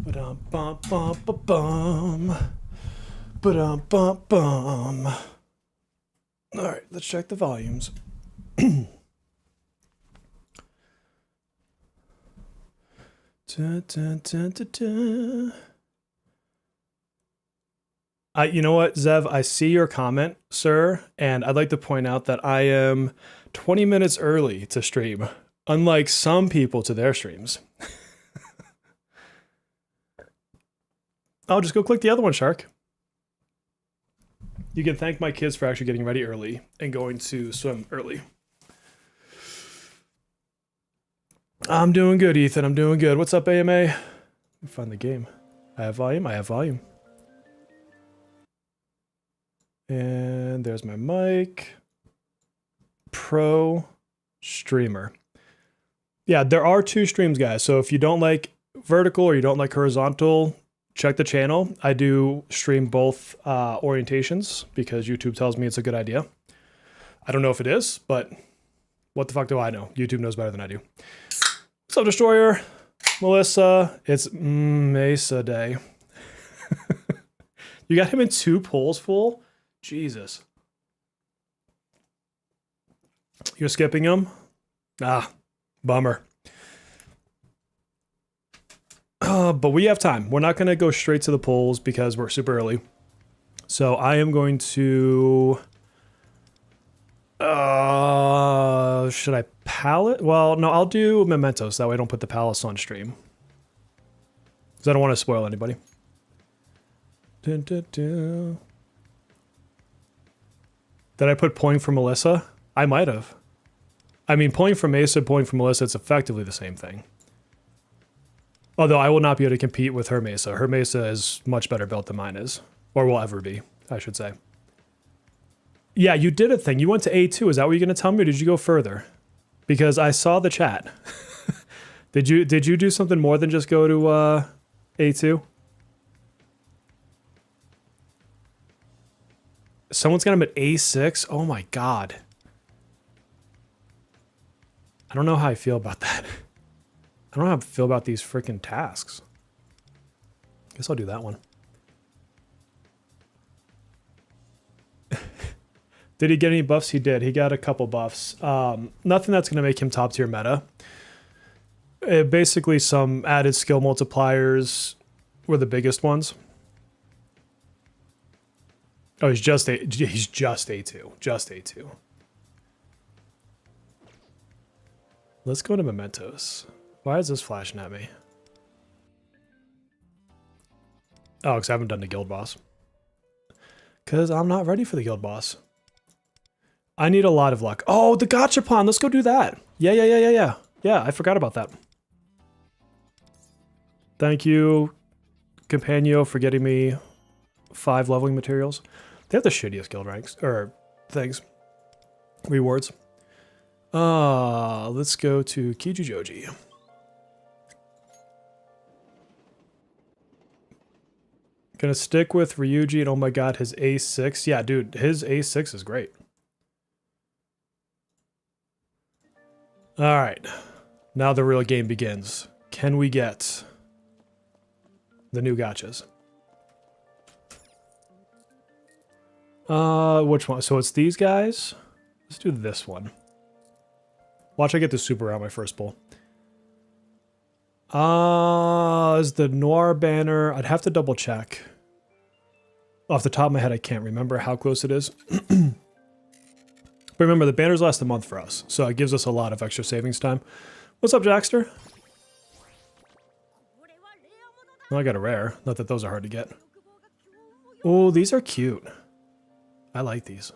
Ba-dum, bum, bum, ba, bum. Ba-dum, bum, bum. All right, let's check the volumes. Dun, dun, dun, dun, dun. You know what, Zev? I see your comment, sir, and I'd like to point out that I am 20 minutes early to stream, unlike some people to their streams. I'll just go click the other one, Shark. You can thank my kids for actually getting ready early and going to swim early. I'm doing good, Ethan. I'm doing good. What's up, AMA? Let me find the game. I have volume. I have volume. And there's my mic. Pro streamer. Yeah, there are two streams, guys. So if you don't like vertical or you don't like horizontal, check the channel. I do stream both orientations because YouTube tells me it's a good idea. I don't know if it is, but what the fuck do I know? YouTube knows better than I do. What's up, Destroyer? Melissa, it's Messa Day. You got him in 2 polls full? Jesus. You're skipping him? Ah, bummer. But we have time. We're not going to go straight to the polls because we're super early. So I am going to... should I palette? Well, no, I'll do Mementos. That way I don't put the palace on stream. Because I don't want to spoil anybody. Dun, dun, dun. Did I put pulling for Melissa? I might have. I mean, pulling for Mesa, pulling for Melissa, it's effectively the same thing. Although I will not be able to compete with her Mesa. Her Mesa is much better built than mine is. Or will ever be, I should say. Yeah, you did a thing. You went to A2. Is that what you're going to tell me, or did you go further? Because I saw the chat. Did you do something more than just go to A2? Someone's got him at A6? Oh my god. I don't know how I feel about that. I don't know how I feel about these freaking tasks. Guess I'll do that one. Did he get any buffs? He did. He got a couple buffs. Nothing that's going to make him top tier meta. Basically, some added skill multipliers were the biggest ones. Oh, he's just A2. Just A2. Let's go to Mementos. Why is this flashing at me? Oh, because I haven't done the guild boss. Because I'm not ready for the guild boss. I need a lot of luck. Oh, the Gachapon. Let's go do that. Yeah. Yeah, I forgot about that. Thank you, Companio, for getting me 5 leveling materials. They have the shittiest guild ranks, or things. Rewards. Let's go to Kijujoji. Gonna stick with Ryuji, and oh my god, his A6. Yeah, dude, his A6 is great. Alright. Now the real game begins. Can we get the new gachas? Which one? So it's these guys? Let's do this one. Watch I get the super out my first pull. Is the Noir banner... I'd have to double check. Off the top of my head, I can't remember how close it is. But remember, the banners last a month for us, so it gives us a lot of extra savings time. What's up, Jackster? Well, I got a rare. Not that those are hard to get. Oh, these are cute. I like these.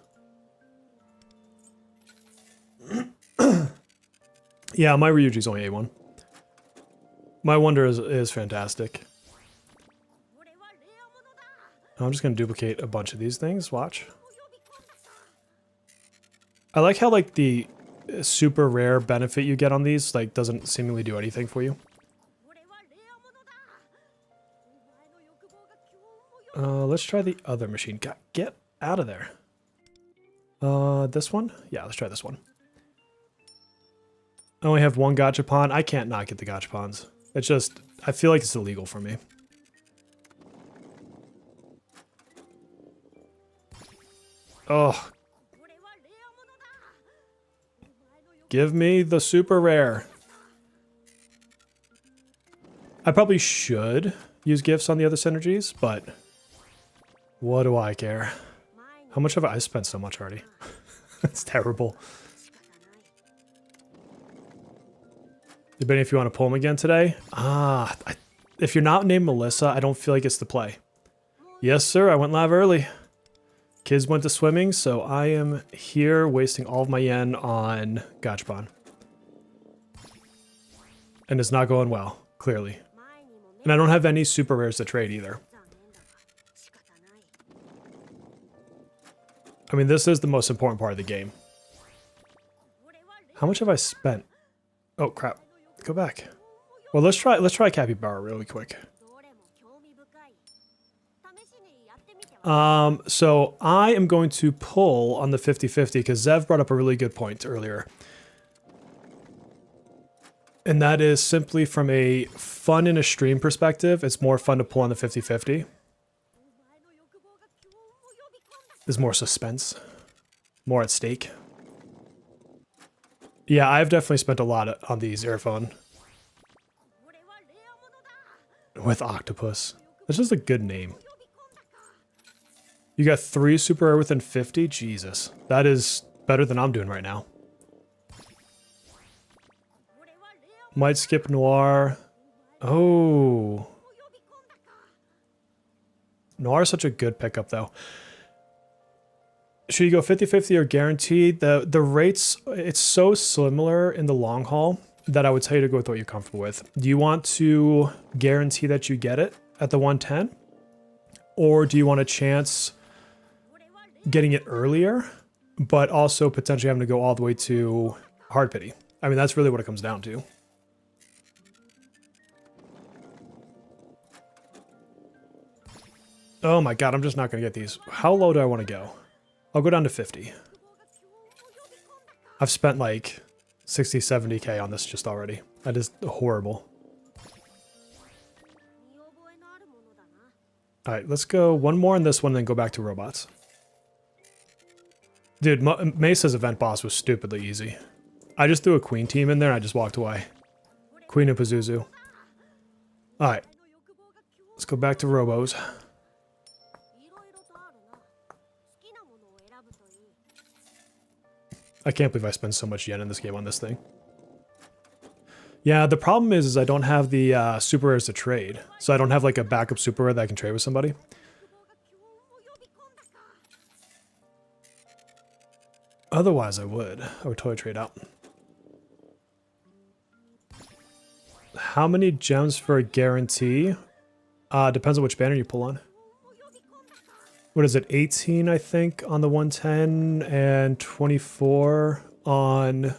Yeah, my Ryuji's only A1. My Wonder is fantastic. I'm just going to duplicate a bunch of these things. Watch. I like how, like, the super rare benefit you get on these, like, doesn't seemingly do anything for you. Let's try the other machine. God, get out of there. This one? Yeah, let's try this one. I only have one Gachapon. I can't not get the Gachapons. It's just, I feel like it's illegal for me. Oh. Give me the super rare. I probably should use gifts on the other synergies, but what do I care? How much have I spent so much already? It's terrible. Debating if you want to pull him again today. If you're not named Melissa, I don't feel like it's the play. Yes, sir. I went live early. Kids went to swimming, so I am here wasting all of my yen on Gachapon. And it's not going well, clearly. And I don't have any super rares to trade either. I mean, this is the most important part of the game. How much have I spent? Oh, crap. Go back. Well, let's try Capybara really quick. So I am going to pull on the 50-50 because Zev brought up a really good point earlier. And that is simply from a fun in a stream perspective, it's more fun to pull on the 50-50. There's more suspense, more at stake. Yeah, I've definitely spent a lot on these earphone. With Octopus. That's just a good name. You got 3 super rare within 50? Jesus. That is better than I'm doing right now. Might skip Noir. Oh. Noir is such a good pickup, though. Should you go 50-50 or guaranteed? The rates, it's so similar in the long haul that I would tell you to go with what you're comfortable with. Do you want to guarantee that you get it at the 110? Or do you want a chance getting it earlier, but also potentially having to go all the way to hard pity? I mean, that's really what it comes down to. Oh my god, I'm just not going to get these. How low do I want to go? I'll go down to 50. I've spent like 60, 70k on this just already. That is horrible. Alright, let's go one more in this one, then go back to robots. Dude, Mesa's event boss was stupidly easy. I just threw a queen team in there and I just walked away. Queen and Pazuzu. Alright. Let's go back to robos. I can't believe I spent so much yen in this game on this thing. Yeah, the problem is I don't have the super rares to trade. So I don't have like a backup super rare that I can trade with somebody. Otherwise I would totally trade out. How many gems for a guarantee? Depends on which banner you pull on. What is it, 18, I think, on the 110, and 24 on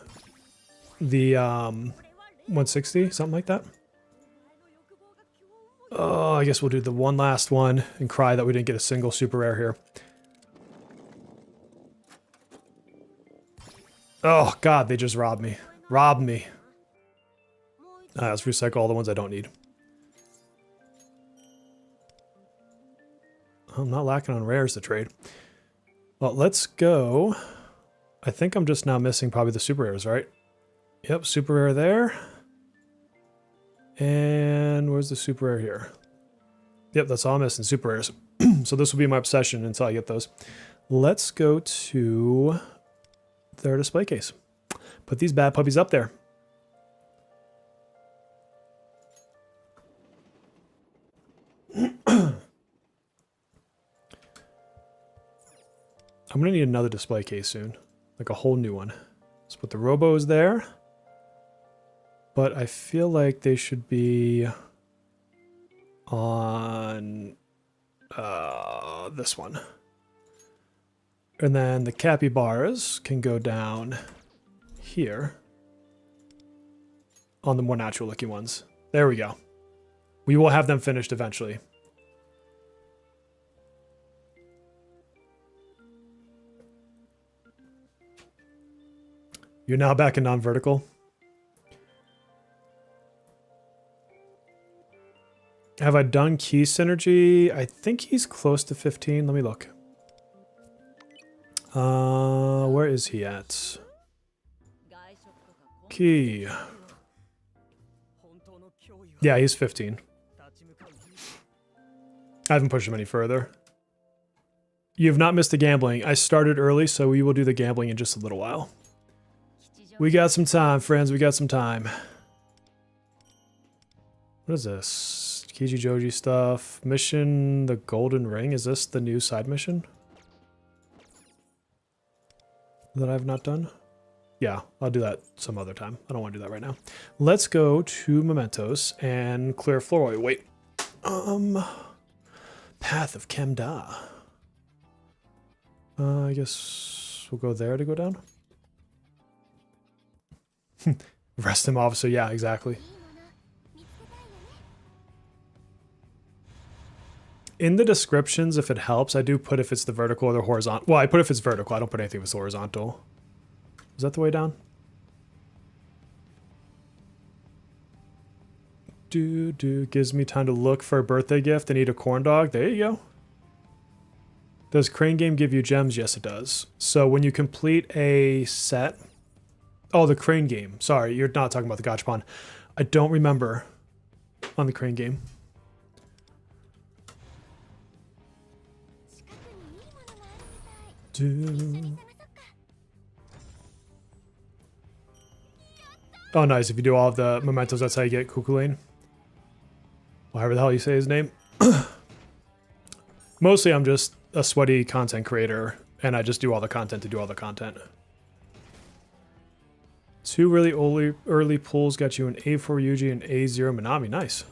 the 160, something like that. Oh, I guess we'll do the one last one and cry that we didn't get a single super rare here. Oh, God, they just robbed me. Robbed me. Let's recycle all the ones I don't need. I'm not lacking on rares to trade. Well, let's go. I think I'm just now missing probably the super rares, right? Yep, super rare there. And where's the super rare here? Yep, that's all I'm missing, super rares. So this will be my obsession until I get those. Let's go to their display case. Put these bad puppies up there. I'm going to need another display case soon. Like a whole new one. Let's put the robos there. But I feel like they should be on this one. And then the capybaras can go down here on the more natural looking ones. There we go. We will have them finished eventually. You're now back in non-vertical. Have I done key synergy? I think he's close to 15. Let me look. Where is he at? Key. Yeah, he's 15. I haven't pushed him any further. You have not missed the gambling. I started early, so we will do the gambling in just a little while. We got some time, friends. We got some time. What is this? Kiji Joji stuff. Mission the Golden Ring. Is this the new side mission that I've not done? Yeah, I'll do that some other time. I don't want to do that right now. Let's go to Mementos and clear floor. Wait. Path of Kemda. I guess we'll go there to go down. Rest him off, so yeah, exactly. In the descriptions, if it helps, I do put if it's the vertical or the horizontal. Well, I put if it's vertical. I don't put anything if it's horizontal. Is that the way down? Gives me time to look for a birthday gift and eat a corn dog. There you go. Does Crane Game give you gems? Yes, it does. So when you complete a set... Oh, the Crane Game. Sorry, you're not talking about the Gachapon. I don't remember on the Crane Game. Oh, nice. If you do all of the mementos, that's how you get Kukulane. However the hell you say his name. Mostly I'm just a sweaty content creator, and I just do all the content to do all the content. 2 really early pulls got you an A4 Yuji and A0 Minami. Nice.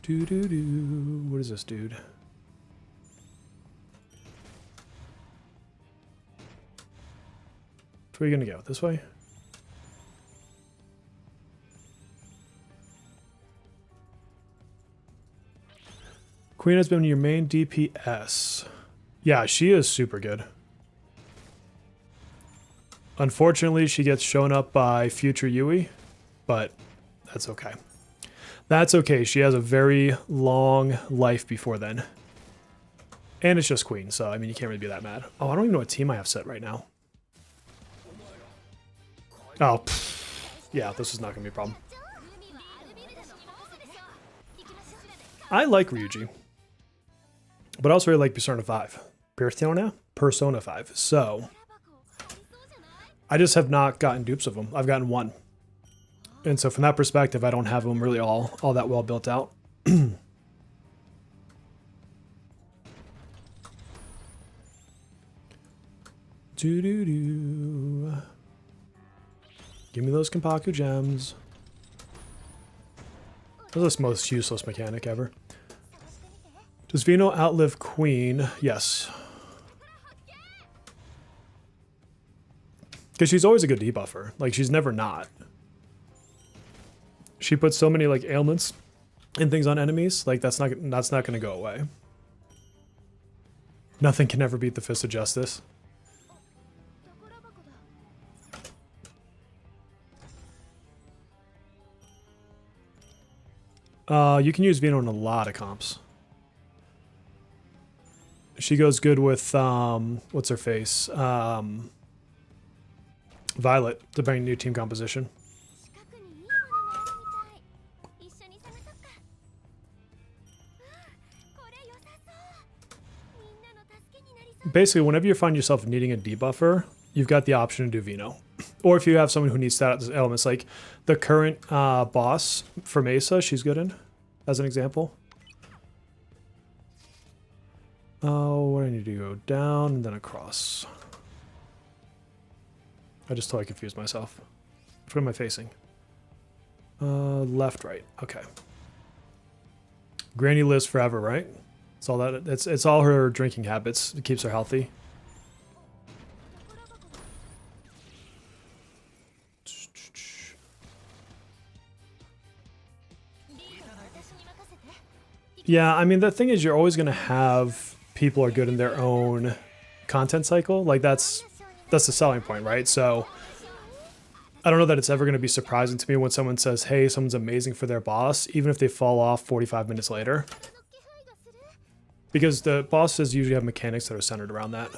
What is this, dude? Which way are you gonna go? This way? Queen has been your main DPS. Yeah, she is super good. Unfortunately, she gets shown up by future Yui, but that's okay. That's okay. She has a very long life before then. And it's just Queen, so I mean, you can't really be that mad. Oh, I don't even know what team I have set right now. Oh, yeah, this is not going to be a problem. I like Ryuji, but I also really like Persona 5. Persona 5. So, I just have not gotten dupes of them. I've gotten one. And so from that perspective, I don't have them really all that well built out. Give me those Kenpaku gems. This is the most useless mechanic ever. Does Vino outlive Queen? Yes. Because she's always a good debuffer. Like, she's never not. She puts so many, like, ailments and things on enemies. Like, that's not going to go away. Nothing can ever beat the Fist of Justice. You can use Vino in a lot of comps. She goes good with, what's her face? Violet, depending on new team composition. Basically, whenever you find yourself needing a debuffer, you've got the option to do Vino. Or if you have someone who needs status elements, like the current boss for Messa, she's good in, as an example. Oh, what do I need to go? Down and then across. I just totally confused myself. Which way am I facing? Left, right. Okay. Granny lives forever, right? It's all that. It's all her drinking habits. It keeps her healthy. Yeah, I mean, the thing is, you're always going to have people are good in their own content cycle. Like, that's the selling point, right? So I don't know that it's ever going to be surprising to me when someone says, hey, someone's amazing for their boss, even if they fall off 45 minutes later. Because the bosses usually have mechanics that are centered around that.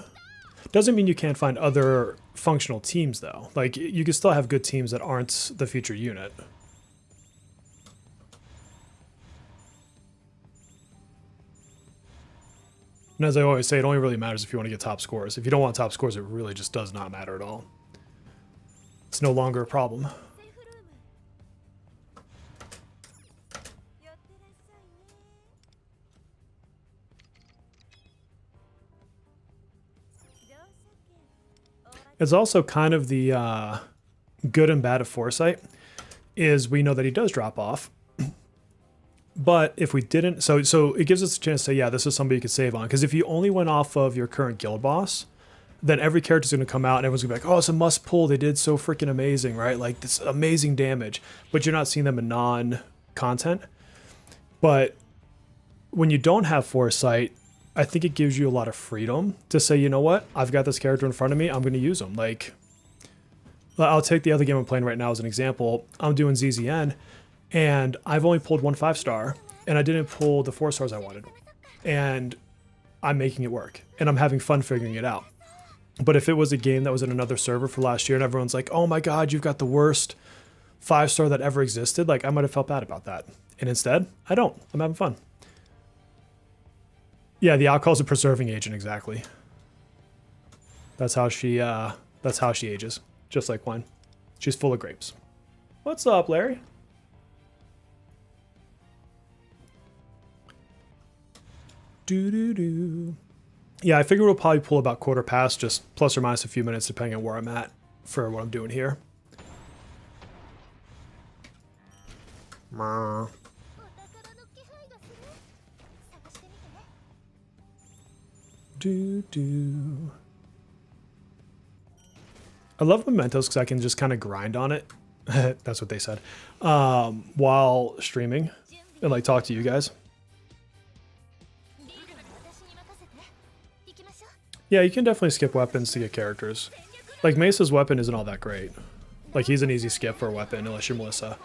Doesn't mean you can't find other functional teams, though. Like, you can still have good teams that aren't the feature unit. And as I always say, it only really matters if you want to get top scores. If you don't want top scores, it really just does not matter at all. It's no longer a problem. It's also kind of the good and bad of Foresight, is we know that he does drop off. But if we didn't, so it gives us a chance to say, yeah, this is somebody you could save on. Because if you only went off of your current guild boss, then every character's going to come out and everyone's going to be like, oh, it's a must pull. They did so freaking amazing, right? Like, this amazing damage. But you're not seeing them in non-content. But when you don't have Foresight, I think it gives you a lot of freedom to say, you know what? I've got this character in front of me. I'm going to use them. Like, I'll take the other game I'm playing right now as an example. I'm doing ZZN, and I've only pulled 1 5-star, and I didn't pull the 4 stars I wanted. And I'm making it work, and I'm having fun figuring it out. But if it was a game that was in another server for last year and everyone's like, oh my god, you've got the worst 5-star that ever existed, like, I might have felt bad about that. And instead, I don't. I'm having fun. Yeah, the alcohol's a preserving agent, exactly. That's how she ages, just like wine. She's full of grapes. What's up, Larry? Do. Yeah, I figure we'll probably pull about quarter past, just plus or minus a few minutes, depending on where I'm at for what I'm doing here. Do. I love mementos because I can just kind of grind on it. That's what they said. While streaming and like talk to you guys. Yeah, you can definitely skip weapons to get characters. Like, Messa's weapon isn't all that great. Like, he's an easy skip for a weapon, unless you're Melissa.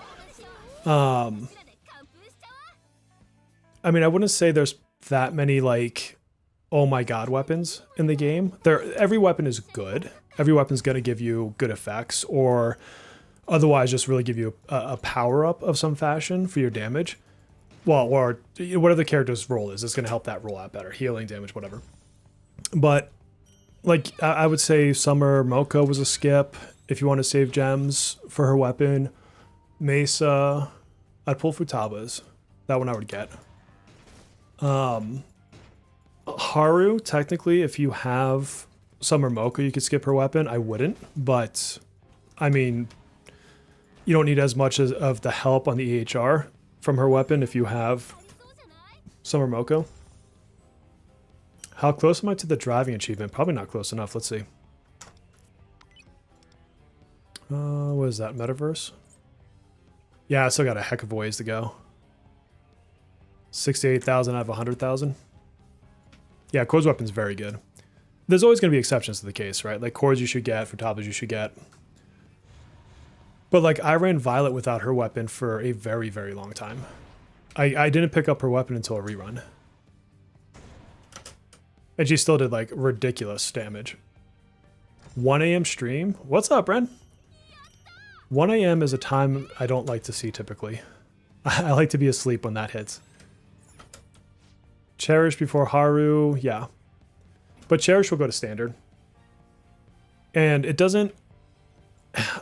I mean, I wouldn't say there's that many, like, oh my god weapons in the game. Every weapon is good. Every weapon's going to give you good effects, or otherwise just really give you a power-up of some fashion for your damage. Well, or whatever the character's role is, it's going to help that roll out better. Healing, damage, whatever. But, like, I would say Summer Mocha was a skip if you want to save gems for her weapon. Mesa, I'd pull Futaba's. That one I would get. Haru, technically, if you have Summer Mocha, you could skip her weapon. I wouldn't, but, I mean, you don't need as much of the help on the EHR from her weapon if you have Summer Mocha. How close am I to the driving achievement? Probably not close enough. Let's see. What is that? Metaverse? Yeah, I still got a heck of a ways to go. 68,000 out of 100,000. Yeah, Core's weapon's very good. There's always going to be exceptions to the case, right? Like, Core's you should get, Futaba's you should get. But, like, I ran Violet without her weapon for a very, very long time. I didn't pick up her weapon until a rerun. And she still did, like, ridiculous damage. 1 a.m. stream? What's up, Ren? 1 a.m. is a time I don't like to see typically. I like to be asleep when that hits. Cherish before Haru, yeah. But Cherish will go to standard. And it doesn't...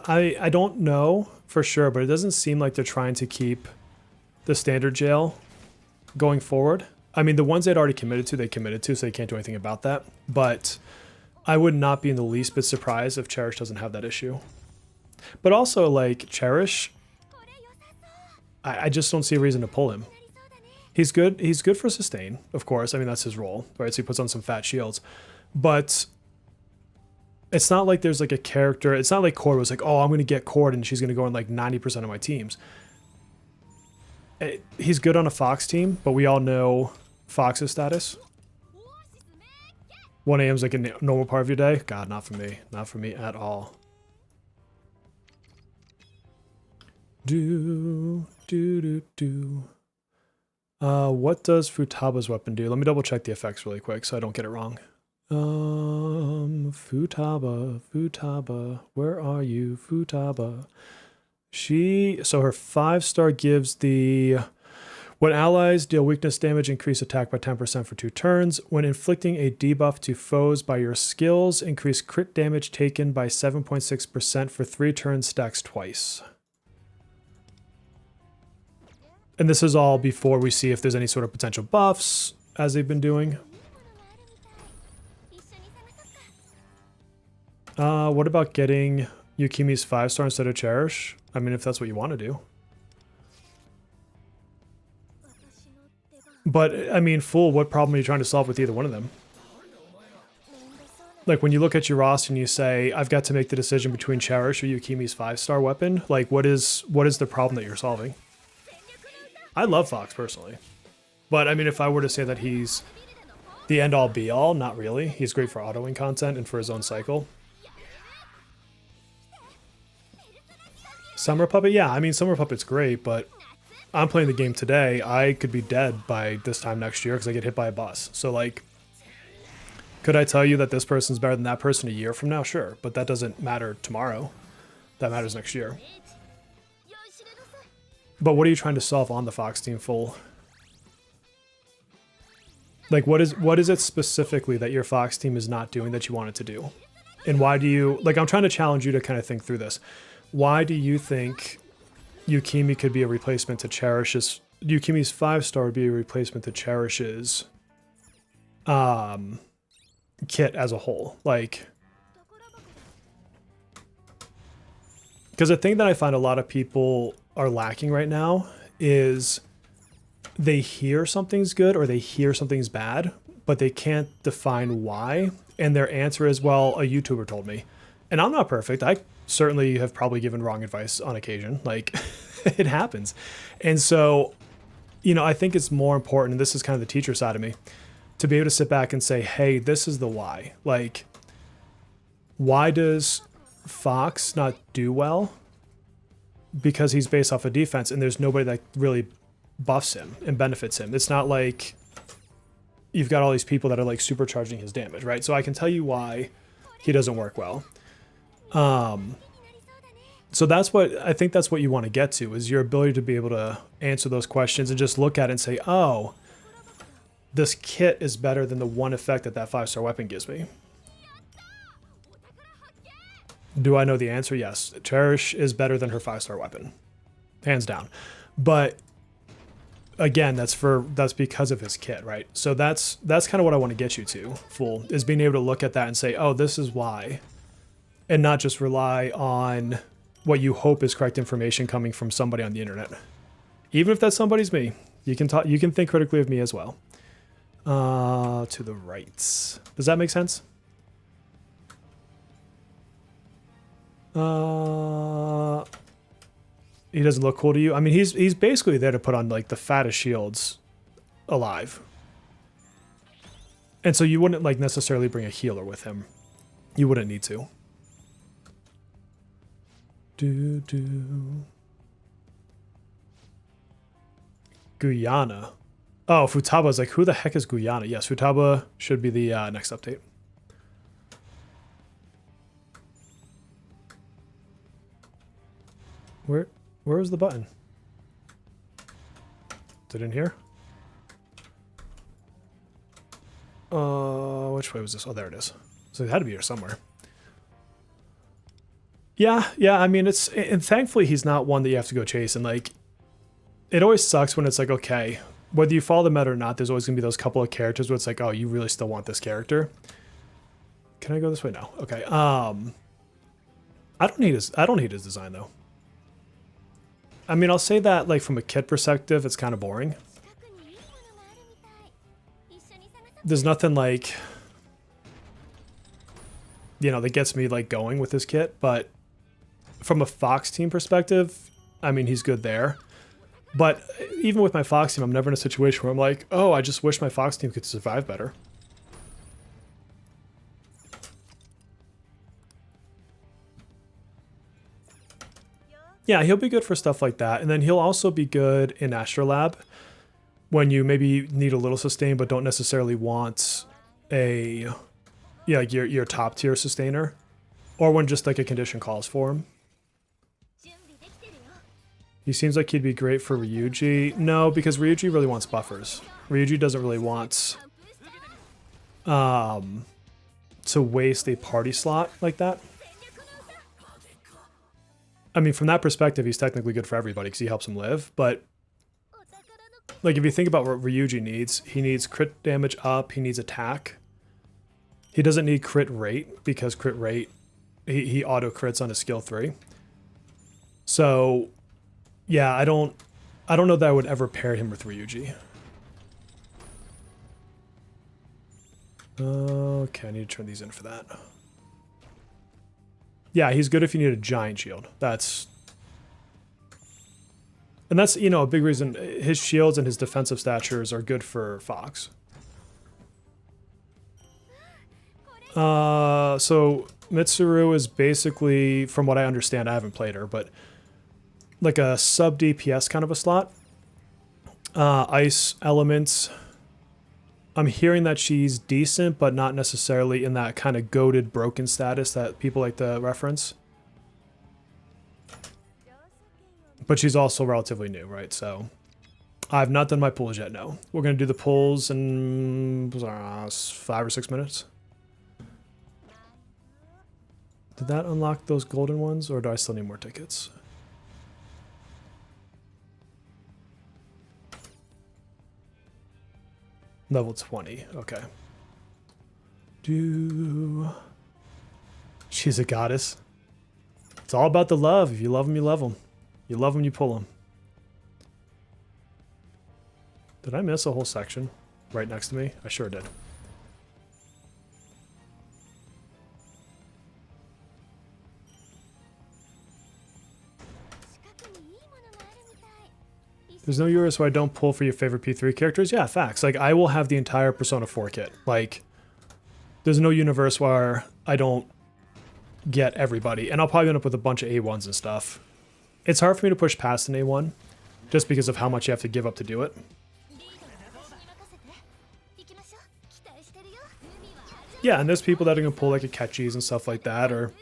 I don't know for sure, but it doesn't seem like they're trying to keep the standard jail going forward. I mean, the ones they'd already committed to, they committed to, so they can't do anything about that. But I would not be in the least bit surprised if Cherish doesn't have that issue. But also, like, Cherish, I just don't see a reason to pull him. He's good for sustain, of course. I mean, that's his role, right? So he puts on some fat shields. But it's not like there's, like, a character. It's not like Cord was like, oh, I'm going to get Cord and she's going to go in, like, 90% of my teams. He's good on a Fox team, but we all know Fox's status. 1 a.m. is like a normal part of your day. God, not for me. Not for me at all. What does Futaba's weapon do? Let me double check the effects really quick so I don't get it wrong. Futaba, where are you, Futaba? So her 5-star gives the, when allies deal weakness damage, increase attack by 10% for 2 turns. When inflicting a debuff to foes by your skills, increase crit damage taken by 7.6% for 3 turns, stacks twice. And this is all before we see if there's any sort of potential buffs, as they've been doing. What about getting Yukimi's 5-star instead of Cherish? I mean, if that's what you want to do. But, I mean, Fool, what problem are you trying to solve with either one of them? Like, when you look at your roster and you say, I've got to make the decision between Cherish or Yukimi's 5-star weapon, like, what is the problem that you're solving? I love Fox, personally. But, I mean, if I were to say that he's the end-all, be-all, not really. He's great for autoing content and for his own cycle. Summer Puppet? Yeah, I mean, Summer Puppet's great, but I'm playing the game today. I could be dead by this time next year because I get hit by a bus. So, like, could I tell you that this person's better than that person a year from now? Sure, but that doesn't matter tomorrow. That matters next year. But what are you trying to solve on the Fox team, Full? Like, what is it specifically that your Fox team is not doing that you want it to do? And why do you... Like, I'm trying to challenge you to kind of think through this. Why do you think Yukimi could be a replacement to Cherish's... Yukimi's 5-star would be a replacement to Cherish's kit as a whole? Like... Because the thing that I find a lot of people are lacking right now is they hear something's good or they hear something's bad, but they can't define why. And their answer is, well, a YouTuber told me. And I'm not perfect. I certainly have probably given wrong advice on occasion. Like, it happens. And so, you know, I think it's more important, and this is kind of the teacher side of me, to be able to sit back and say, hey, this is the why. Like, why does Fox not do well? Because he's based off of defense and there's nobody that really buffs him and benefits him. It's not like you've got all these people that are like supercharging his damage, right? So I can tell you why he doesn't work well. So that's what I think that's what you want to get to, is your ability to be able to answer those questions and just look at it and say, oh, this kit is better than the one effect that 5-star weapon gives me. Do I know the answer? Yes. Cherish is better than her 5-star weapon. Hands down. But again, that's because of his kit, right? So that's kind of what I want to get you to, Fool, is being able to look at that and say, oh, this is why. And not just rely on what you hope is correct information coming from somebody on the internet. Even if that somebody's me, you can think critically of me as well. To the right. Does that make sense? He doesn't look cool to you. I mean, he's basically there to put on like the fattest shields alive. And so you wouldn't like necessarily bring a healer with him. You wouldn't need to. Guyana. Oh, Futaba's like, who the heck is Guyana? Yes, Futaba should be the next update. Where is the button? Is it in here? Which way was this? Oh, there it is. So it had to be here somewhere. Yeah, I mean, and thankfully he's not one that you have to go chase. And like, it always sucks when it's like, okay, whether you follow the meta or not, there's always gonna be those couple of characters where it's like, oh, you really still want this character. Can I go this way? No. Okay. I don't hate his design though. I mean, I'll say that like from a kit perspective, it's kind of boring. There's nothing like, you know, that gets me like going with this kit, but from a Fox team perspective, I mean, he's good there. But even with my Fox team, I'm never in a situation where I'm like, oh, I just wish my Fox team could survive better. Yeah, he'll be good for stuff like that. And then he'll also be good in Astrolab when you maybe need a little sustain but don't necessarily want a like your top tier sustainer, or when just like a condition calls for him. He seems like he'd be great for Ryuji. No, because Ryuji really wants buffers. Ryuji doesn't really want to waste a party slot like that. I mean, from that perspective, he's technically good for everybody because he helps him live. But like, if you think about what Ryuji needs, he needs crit damage up. He needs attack. He doesn't need crit rate because crit rate, he auto crits on his skill 3. So, yeah, I don't know that I would ever pair him with Ryuji. Okay, I need to turn these in for that. Yeah, he's good if you need a giant shield. And that's, you know, a big reason. His shields and his defensive statures are good for Fox. So Mitsuru is basically, from what I understand, I haven't played her, but like a sub DPS kind of a slot. Ice elements. I'm hearing that she's decent, but not necessarily in that kind of goated broken status that people like to reference. But she's also relatively new, right? So I've not done my pulls yet, no. We're going to do the pulls in 5 or 6 minutes. Did that unlock those golden ones, or do I still need more tickets? Level 20, okay. She's a goddess. It's all about the love. If you love them, you love them. You love them, you pull them. Did I miss a whole section right next to me? I sure did. There's no universe where I don't pull for your favorite P3 characters. Yeah, facts. Like, I will have the entire Persona 4 kit. Like, there's no universe where I don't get everybody. And I'll probably end up with a bunch of A1s and stuff. It's hard for me to push past an A1 just because of how much you have to give up to do it. Yeah, and there's people that are going to pull like Akechi's and stuff like that, or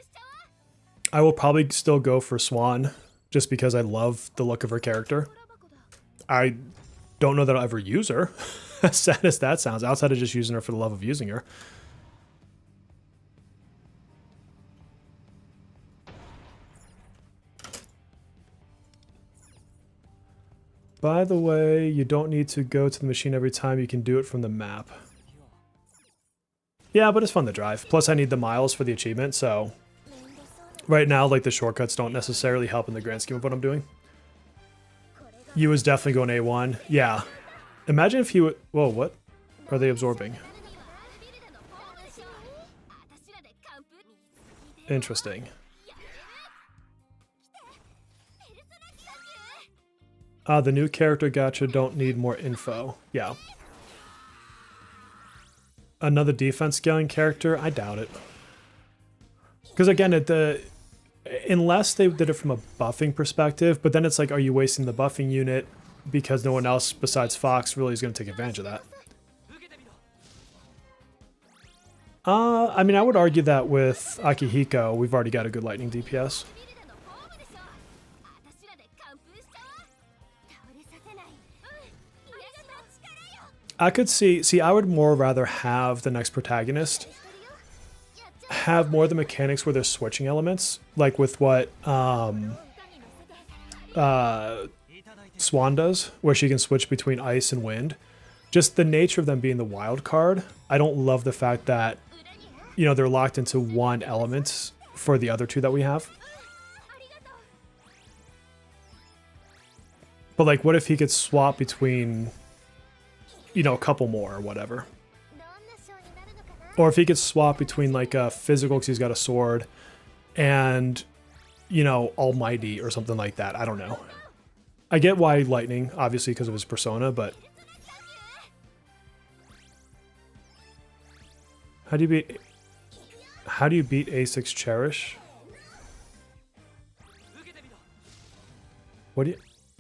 I will probably still go for Swan just because I love the look of her character. I don't know that I'll ever use her, as sad as that sounds, outside of just using her for the love of using her. By the way, you don't need to go to the machine every time. You can do it from the map. Yeah, but it's fun to drive. Plus, I need the miles for the achievement, so right now, like, the shortcuts don't necessarily help in the grand scheme of what I'm doing. You was definitely going A1. Yeah. Imagine if he would... Whoa, what are they absorbing? Interesting. The new character gacha don't need more info. Yeah. Another defense scaling character? I doubt it. Because again, unless they did it from a buffing perspective, but then it's like, are you wasting the buffing unit because no one else besides Fox really is going to take advantage of that? I mean, I would argue that with Akihiko, we've already got a good lightning DPS. I could see, I would more rather have the next protagonist have more of the mechanics where there's switching elements, like with what Swan does, where she can switch between ice and wind. Just the nature of them being the wild card, I don't love the fact that, you know, they're locked into one element for the other two that we have. But like, what if he could swap between, you know, a couple more or whatever? Or if he could swap between like a physical, because he's got a sword, and, you know, almighty or something like that. I don't know. I get why lightning, obviously because of his persona, but how do you beat A6 Cherish? What do you...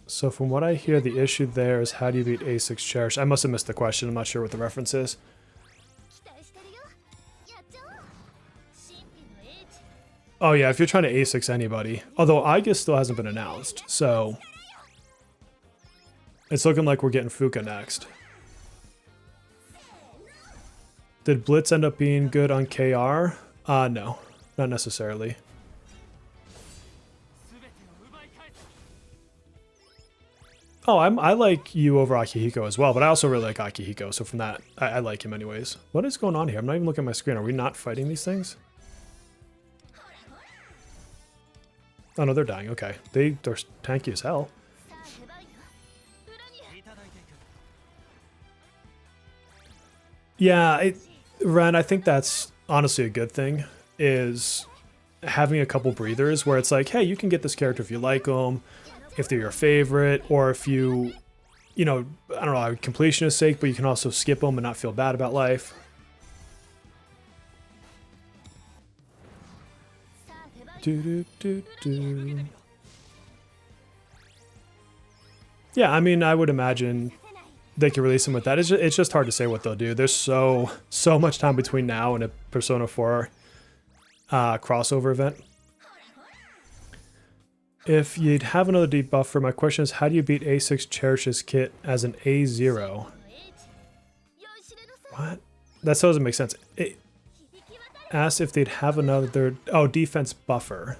So from what I hear, the issue there is how do you beat A6 Cherish? I must have missed the question. I'm not sure what the reference is. Oh yeah, if you're trying to A6 anybody. Although Aegis still hasn't been announced, so... It's looking like we're getting Fuka next. Did Blitz end up being good on KR? No, not necessarily. Oh, I like you over Akihiko as well, but I also really like Akihiko, so from that, I like him anyways. What is going on here? I'm not even looking at my screen. Are we not fighting these things? Oh no, they're dying. Okay. They're tanky as hell. Yeah, Ren, I think that's honestly a good thing, is having a couple breathers where it's like, hey, you can get this character if you like them, if they're your favorite, or if you know, I don't know, completionist sake, but you can also skip them and not feel bad about life. Yeah, I mean, I would imagine they could release them with that. It's just hard to say what they'll do. There's so much time between now and a Persona 4 crossover event. If you'd have another debuffer, my question is, how do you beat A6 Cherish's kit as an A0? What? That still doesn't make sense. It asks if they'd have another... Oh, defense buffer.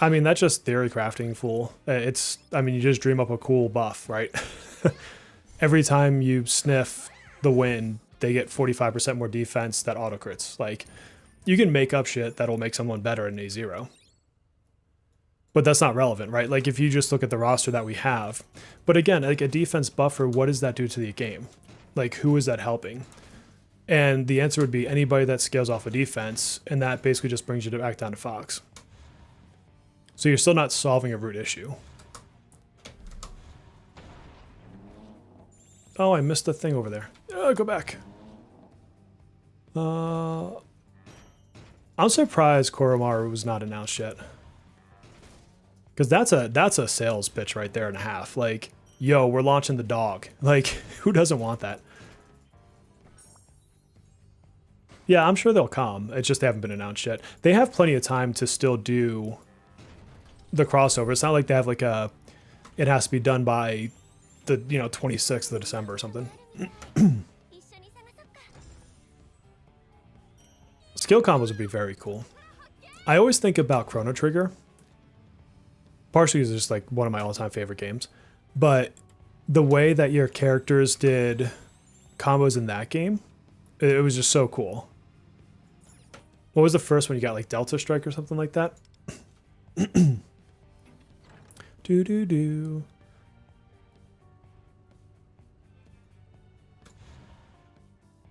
I mean, that's just theory crafting, fool. I mean, you just dream up a cool buff, right? Every time you sniff the wind, they get 45% more defense that auto crits. Like, you can make up shit that'll make someone better in A0. But that's not relevant, right? Like, if you just look at the roster that we have. But again, like a defense buffer, what does that do to the game? Like, who is that helping? And the answer would be anybody that scales off a defense, and that basically just brings you back down to Fox. So you're still not solving a root issue. Oh, I missed the thing over there. Go back. I'm surprised Koromaru was not announced yet. Because that's a sales pitch right there and a half. Like, yo, we're launching the dog. Like, who doesn't want that? Yeah, I'm sure they'll come. It's just they haven't been announced yet. They have plenty of time to still do the crossover. It's not like they have like a... It has to be done by the, 26th of December or something. Skill combos would be very cool. I always think about Chrono Trigger. Partially because it's just like one of my all-time favorite games. But the way that your characters did combos in that game, it was just so cool. What was the first one you got? Like Delta Strike or something like that? Do.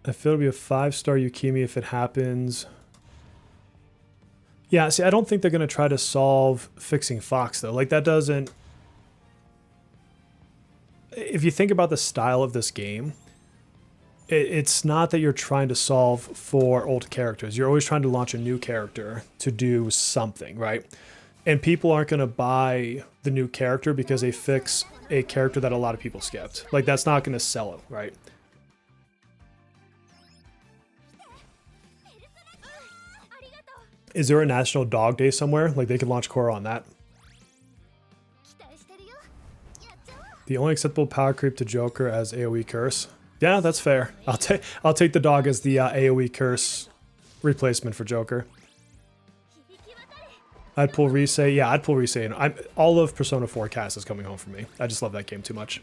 I feel it'll be a 5-star Yukimi if it happens. Yeah, see, I don't think they're going to try to solve fixing Fox, though. Like, that doesn't... If you think about the style of this game, it's not that you're trying to solve for old characters. You're always trying to launch a new character to do something, right? And people aren't going to buy the new character because they fix a character that a lot of people skipped. Like, that's not going to sell it, right? Is there a National Dog Day somewhere? Like, they could launch Korra on that. The only acceptable power creep to Joker as AoE curse. Yeah, that's fair. I'll take the dog as the AoE curse replacement for Joker. I'd pull Risei. Yeah, I'd pull Risei. And all of Persona 4 cast is coming home for me. I just love that game too much.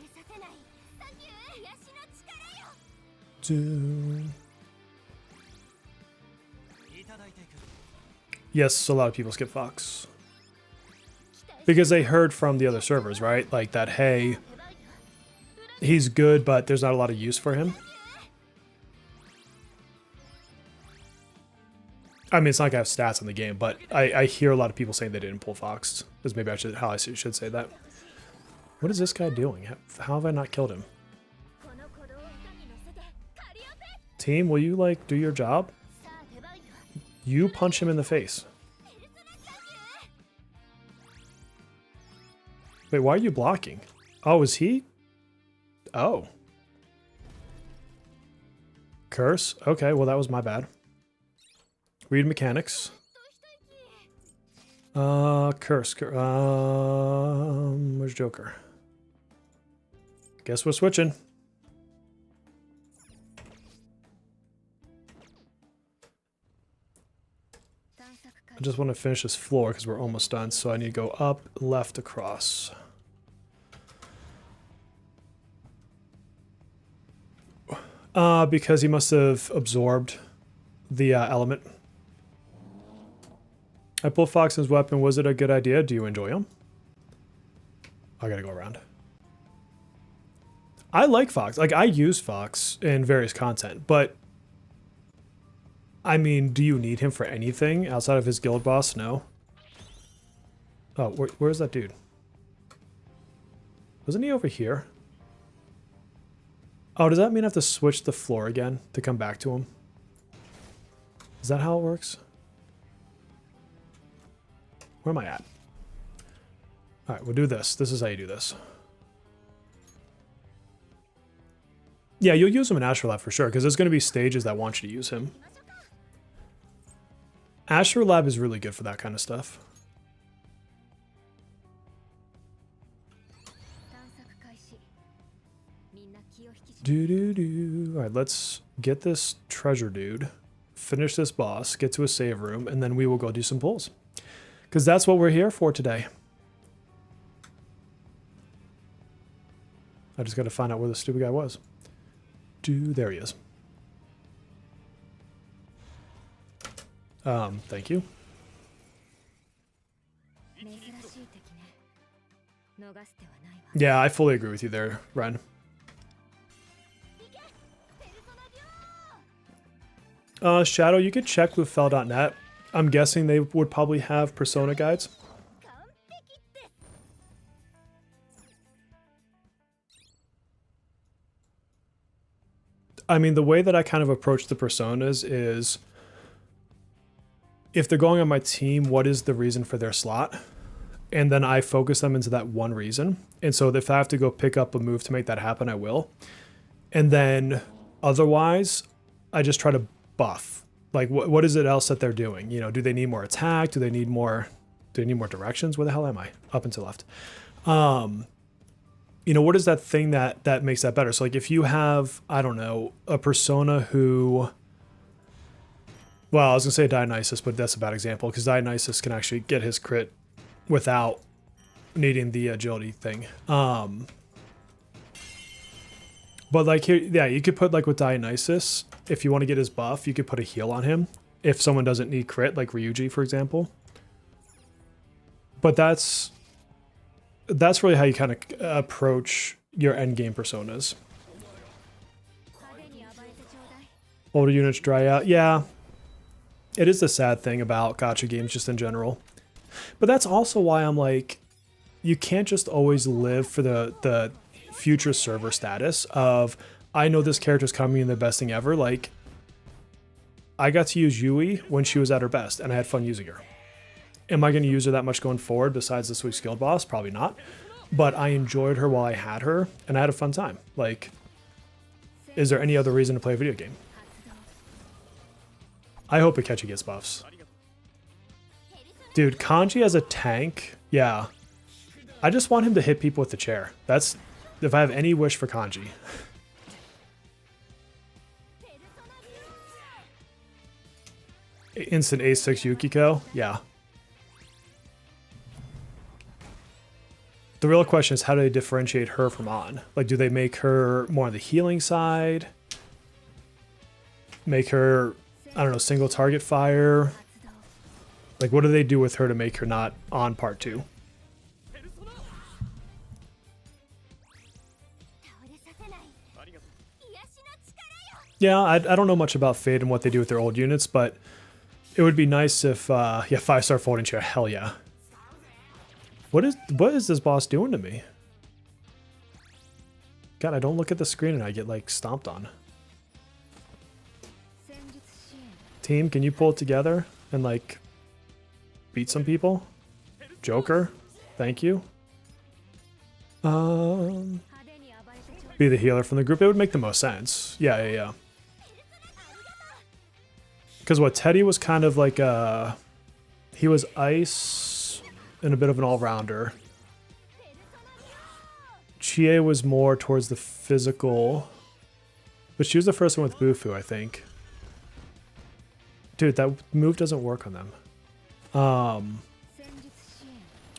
Yes, a lot of people skip Fox. Because they heard from the other servers, right? Like that, hey, he's good, but there's not a lot of use for him. I mean, it's not like I have stats on the game, but I hear a lot of people saying they didn't pull Fox. Is maybe how I should say that. What is this guy doing? How have I not killed him? Team, will you, like, do your job? You punch him in the face. Wait, why are you blocking? Oh, is he? Oh. Curse? Okay, well that was my bad. Read mechanics. Curse. Where's Joker? Guess we're switching. I just want to finish this floor because we're almost done, so I need to go up, left, across. Because he must have absorbed the element. I pulled Fox's weapon. Was it a good idea? Do you enjoy him? I gotta go around. I like Fox. Like, I use Fox in various content, but I mean, do you need him for anything outside of his guild boss? No. Oh, where's that dude? Wasn't he over here? Oh, does that mean I have to switch the floor again to come back to him? Is that how it works? Where am I at? All right, we'll do this. This is how you do this. Yeah, you'll use him in Asher Lab for sure, because there's going to be stages that want you to use him. Asher Lab is really good for that kind of stuff. All right, let's get this treasure dude, finish this boss, get to a save room, and then we will go do some pulls. Because that's what we're here for today. I just got to find out where the stupid guy was. There he is. Thank you. Yeah, I fully agree with you there, Ren. Shadow, you could check with fel.net. I'm guessing they would probably have persona guides. I mean, the way that I kind of approach the personas is, if they're going on my team, what is the reason for their slot? And then I focus them into that one reason. And so if I have to go pick up a move to make that happen, I will. And then otherwise, I just try to buff. Like, what is it else that they're doing? You know, do they need more attack? Do they need more directions? Where the hell am I? Up and to left. You know, what is that thing that makes that better? So like if you have, I don't know, a persona who, well, I was gonna say Dionysus, but that's a bad example because Dionysus can actually get his crit without needing the agility thing. But like here, yeah, you could put like with Dionysus, if you want to get his buff, you could put a heal on him if someone doesn't need crit, like Ryuji, for example. But that's really how you kind of approach your endgame personas. Older units dry out. Yeah, it is the sad thing about gacha games just in general. But that's also why I'm like, you can't just always live for the future server status of, I know this character's coming in the best thing ever. Like, I got to use Yui when she was at her best, and I had fun using her. Am I going to use her that much going forward besides this week's guild boss? Probably not. But I enjoyed her while I had her, and I had a fun time. Like, is there any other reason to play a video game? I hope Akechi gets buffs. Dude, Kanji as a tank, yeah. I just want him to hit people with the chair. That's, if I have any wish for Kanji. Instant A6 Yukiko, yeah. The real question is, how do they differentiate her from An? Like, do they make her more on the healing side? Make her, I don't know, single target fire? Like, what do they do with her to make her not on part 2? Yeah, I don't know much about Fate and what they do with their old units, but it would be nice if, yeah, 5-star folding chair, hell yeah. What is this boss doing to me? God, I don't look at the screen and I get like stomped on. Team, can you pull it together and like beat some people? Joker, thank you. Be the healer from the group. It would make the most sense. Yeah. Because what, Teddy was kind of like he was ice and a bit of an all-rounder. Chie was more towards the physical, but she was the first one with Bufu, I think. Dude, that move doesn't work on them.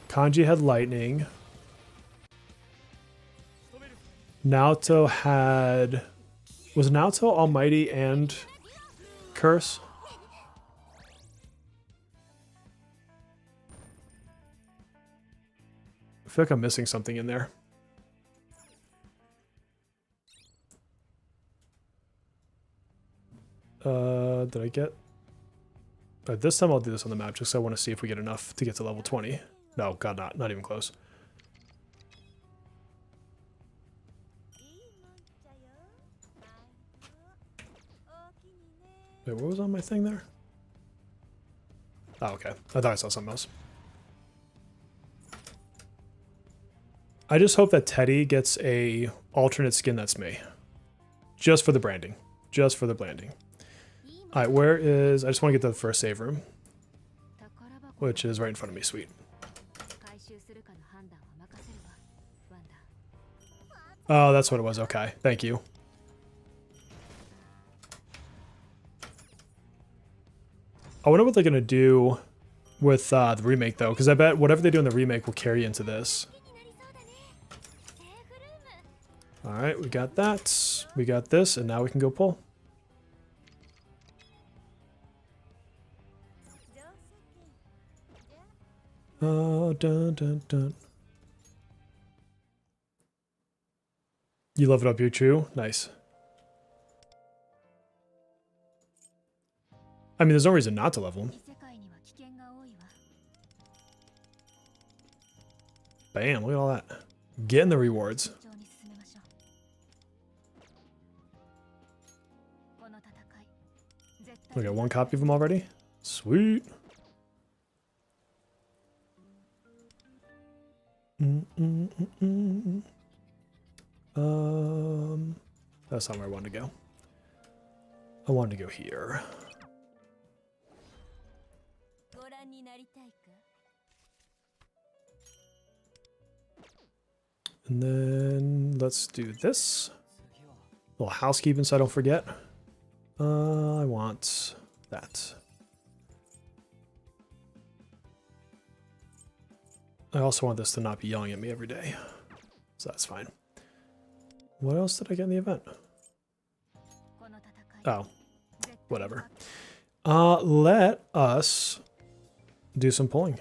Kanji had lightning. Naoto had... Was Naoto Almighty and Curse? I feel like I'm missing something in there. Did I get... this time I'll do this on the map just so I want to see if we get enough to get to level 20. No, God, not even close. Wait, what was on my thing there? Oh, okay. I thought I saw something else. I just hope that Teddy gets a alternate skin that's me. Just for the branding. Just for the branding. Alright, where is... I just want to get to the first save room. Which is right in front of me. Sweet. Oh, that's what it was. Okay. Thank you. I wonder what they're going to do with the remake, though. Because I bet whatever they do in the remake will carry into this. Alright, we got that. We got this. And now we can go pull. Dun. You leveled up your Chu? Nice. I mean, there's no reason not to level him. Bam, look at all that. Getting the rewards. We got one copy of them already? Sweet. That's not where I wanted to go. I wanted to go here. And then let's do this. A little housekeeping so I don't forget. I want that. I also want this to not be yelling at me every day. So that's fine. What else did I get in the event? Oh, whatever. Let us do some pulling.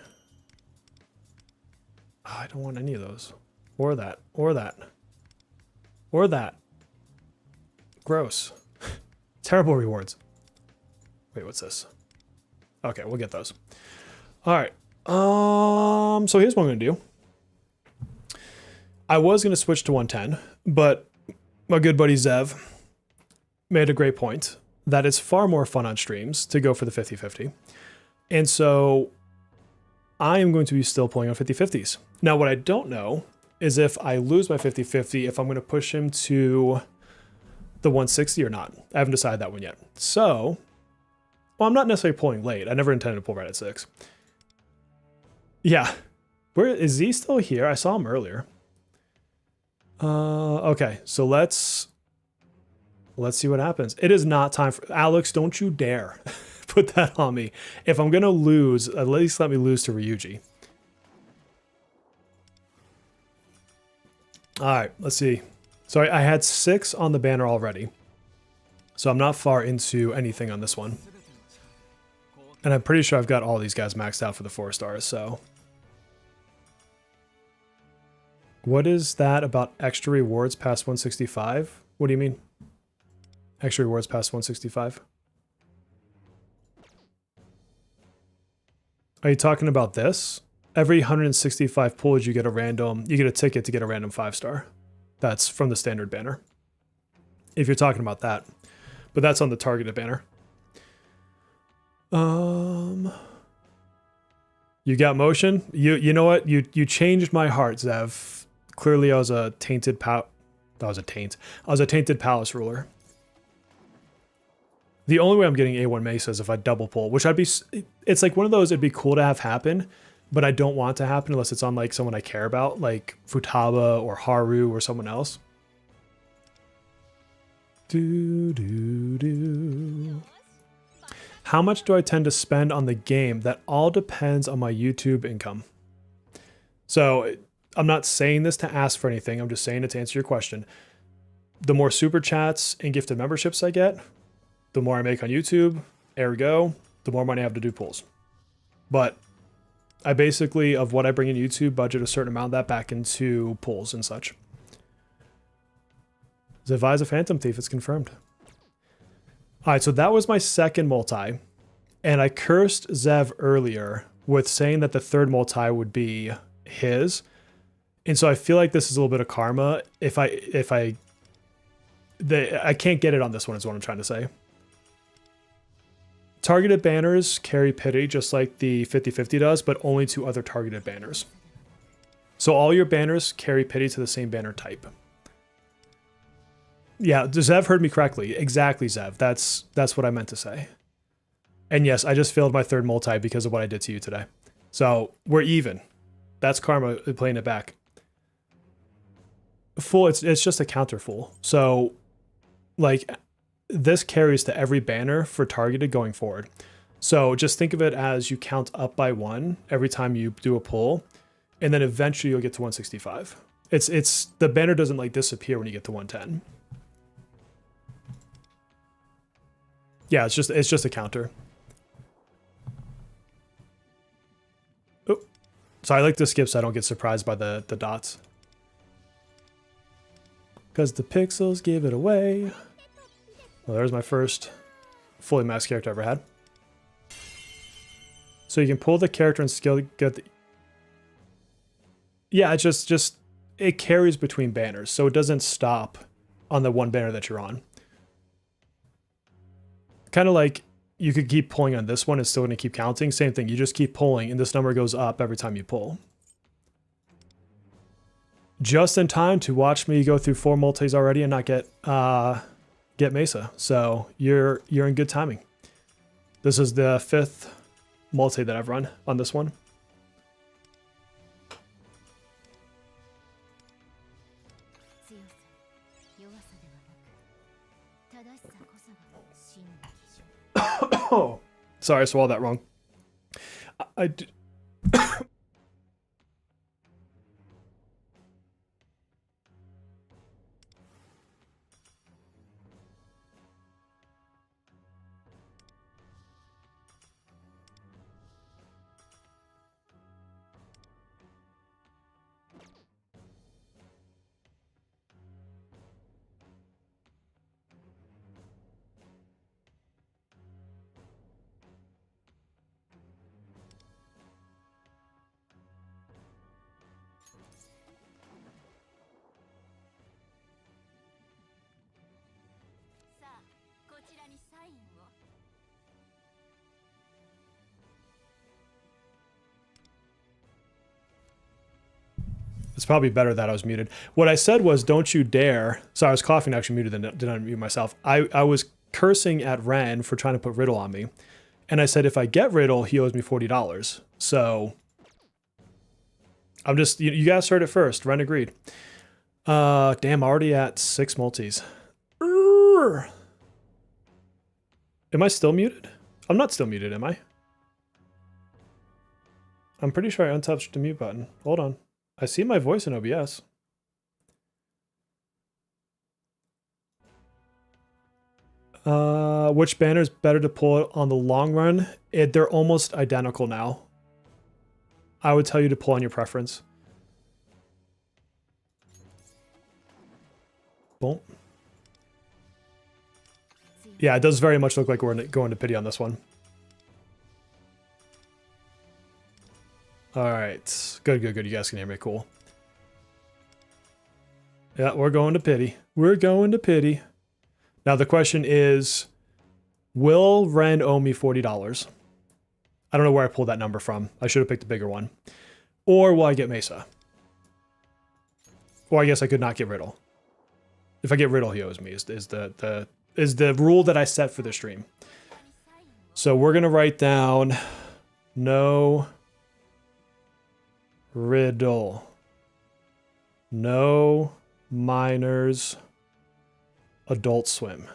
Oh, I don't want any of those. Or that. Or that. Or that. Gross. Terrible rewards. Wait, what's this? Okay, we'll get those. All right. So here's what I'm going to do. I was going to switch to 110, but my good buddy Zev made a great point that it's far more fun on streams to go for the 50-50. And so I am going to be still pulling on 50-50s. Now, what I don't know is if I lose my 50-50, if I'm going to push him to the 160 or not. I haven't decided that one yet. So, well, I'm not necessarily pulling late. I never intended to pull right at 6. Yeah. Where is he still here? I saw him earlier. Okay, so let's see what happens. It is not time for Alex, don't you dare put that on me. If I'm gonna lose, at least let me lose to Ryuji. Alright, let's see. So I had 6 on the banner already. So I'm not far into anything on this one. And I'm pretty sure I've got all these guys maxed out for the 4 stars, so. What is that about extra rewards past 165? What do you mean? Extra rewards past 165? Are you talking about this? Every 165 pulls, you get a ticket to get a random 5-star. That's from the standard banner. If you're talking about that. But that's on the targeted banner. You got motion? You know what? You changed my heart, Zev. Clearly, I was a tainted I was a taint. I was a tainted palace ruler. The only way I'm getting A1 Mesa is if I double pull, which I'd be... It's like one of those, it'd be cool to have happen, but I don't want it to happen unless it's on like someone I care about, like Futaba or Haru or someone else. How much do I tend to spend on the game? That all depends on my YouTube income. So I'm not saying this to ask for anything. I'm just saying it to answer your question. The more super chats and gifted memberships I get, the more I make on YouTube, ergo, the more money I have to do pulls. But I basically, of what I bring in YouTube, budget a certain amount of that back into pulls and such. Zevi is a Phantom Thief, it's confirmed. All right, so that was my second multi. And I cursed Zev earlier with saying that the third multi would be his. And so I feel like this is a little bit of karma. I can't get it on this one is what I'm trying to say. Targeted banners carry pity just like the 50/50 does, but only to other targeted banners. So all your banners carry pity to the same banner type. Yeah, Zev heard me correctly. Exactly, Zev. That's what I meant to say. And yes, I just failed my third multi because of what I did to you today. So we're even. That's karma playing it back. Full, it's just a counter full. So like this carries to every banner for targeted going forward. So just think of it as you count up by 1 every time you do a pull, and then eventually you'll get to 165. It's the banner doesn't like disappear when you get to 110. Yeah, it's just a counter. Oh, so I like to skip so I don't get surprised by the dots. Because the pixels give it away. Well, there's my first fully maxed character I ever had. So you can pull the character and skill get the... Yeah, it's just it carries between banners, so it doesn't stop on the one banner that you're on. Kind of like you could keep pulling on this one, it's still going to keep counting. Same thing, you just keep pulling and this number goes up every time you pull. Just in time to watch me go through 4 multis already and not get Mesa. So you're in good timing. This is the 5th multi that I've run on this one. Oh, sorry, I swallowed that wrong. It's probably better that I was muted. What I said was, don't you dare. So I was coughing, actually muted, and did not mute myself. I was cursing at Ren for trying to put Riddle on me. And I said, if I get Riddle, he owes me $40. So I'm just, you guys heard it first. Ren agreed. Damn, already at 6 multis. Am I still muted? I'm not still muted, am I? I'm pretty sure I untouched the mute button. Hold on. I see my voice in OBS. Which banner is better to pull on the long run? They're almost identical now. I would tell you to pull on your preference. Boom. Yeah, it does very much look like we're going to pity on this one. All right, good. You guys can hear me, cool. Yeah, we're going to pity. We're going to pity. Now the question is, will Ren owe me $40? I don't know where I pulled that number from. I should have picked a bigger one. Or will I get Mesa? Or I guess I could not get Riddle. If I get Riddle, he owes me, is the rule that I set for the stream. So we're gonna write down no Riddle. No minors Adult Swim.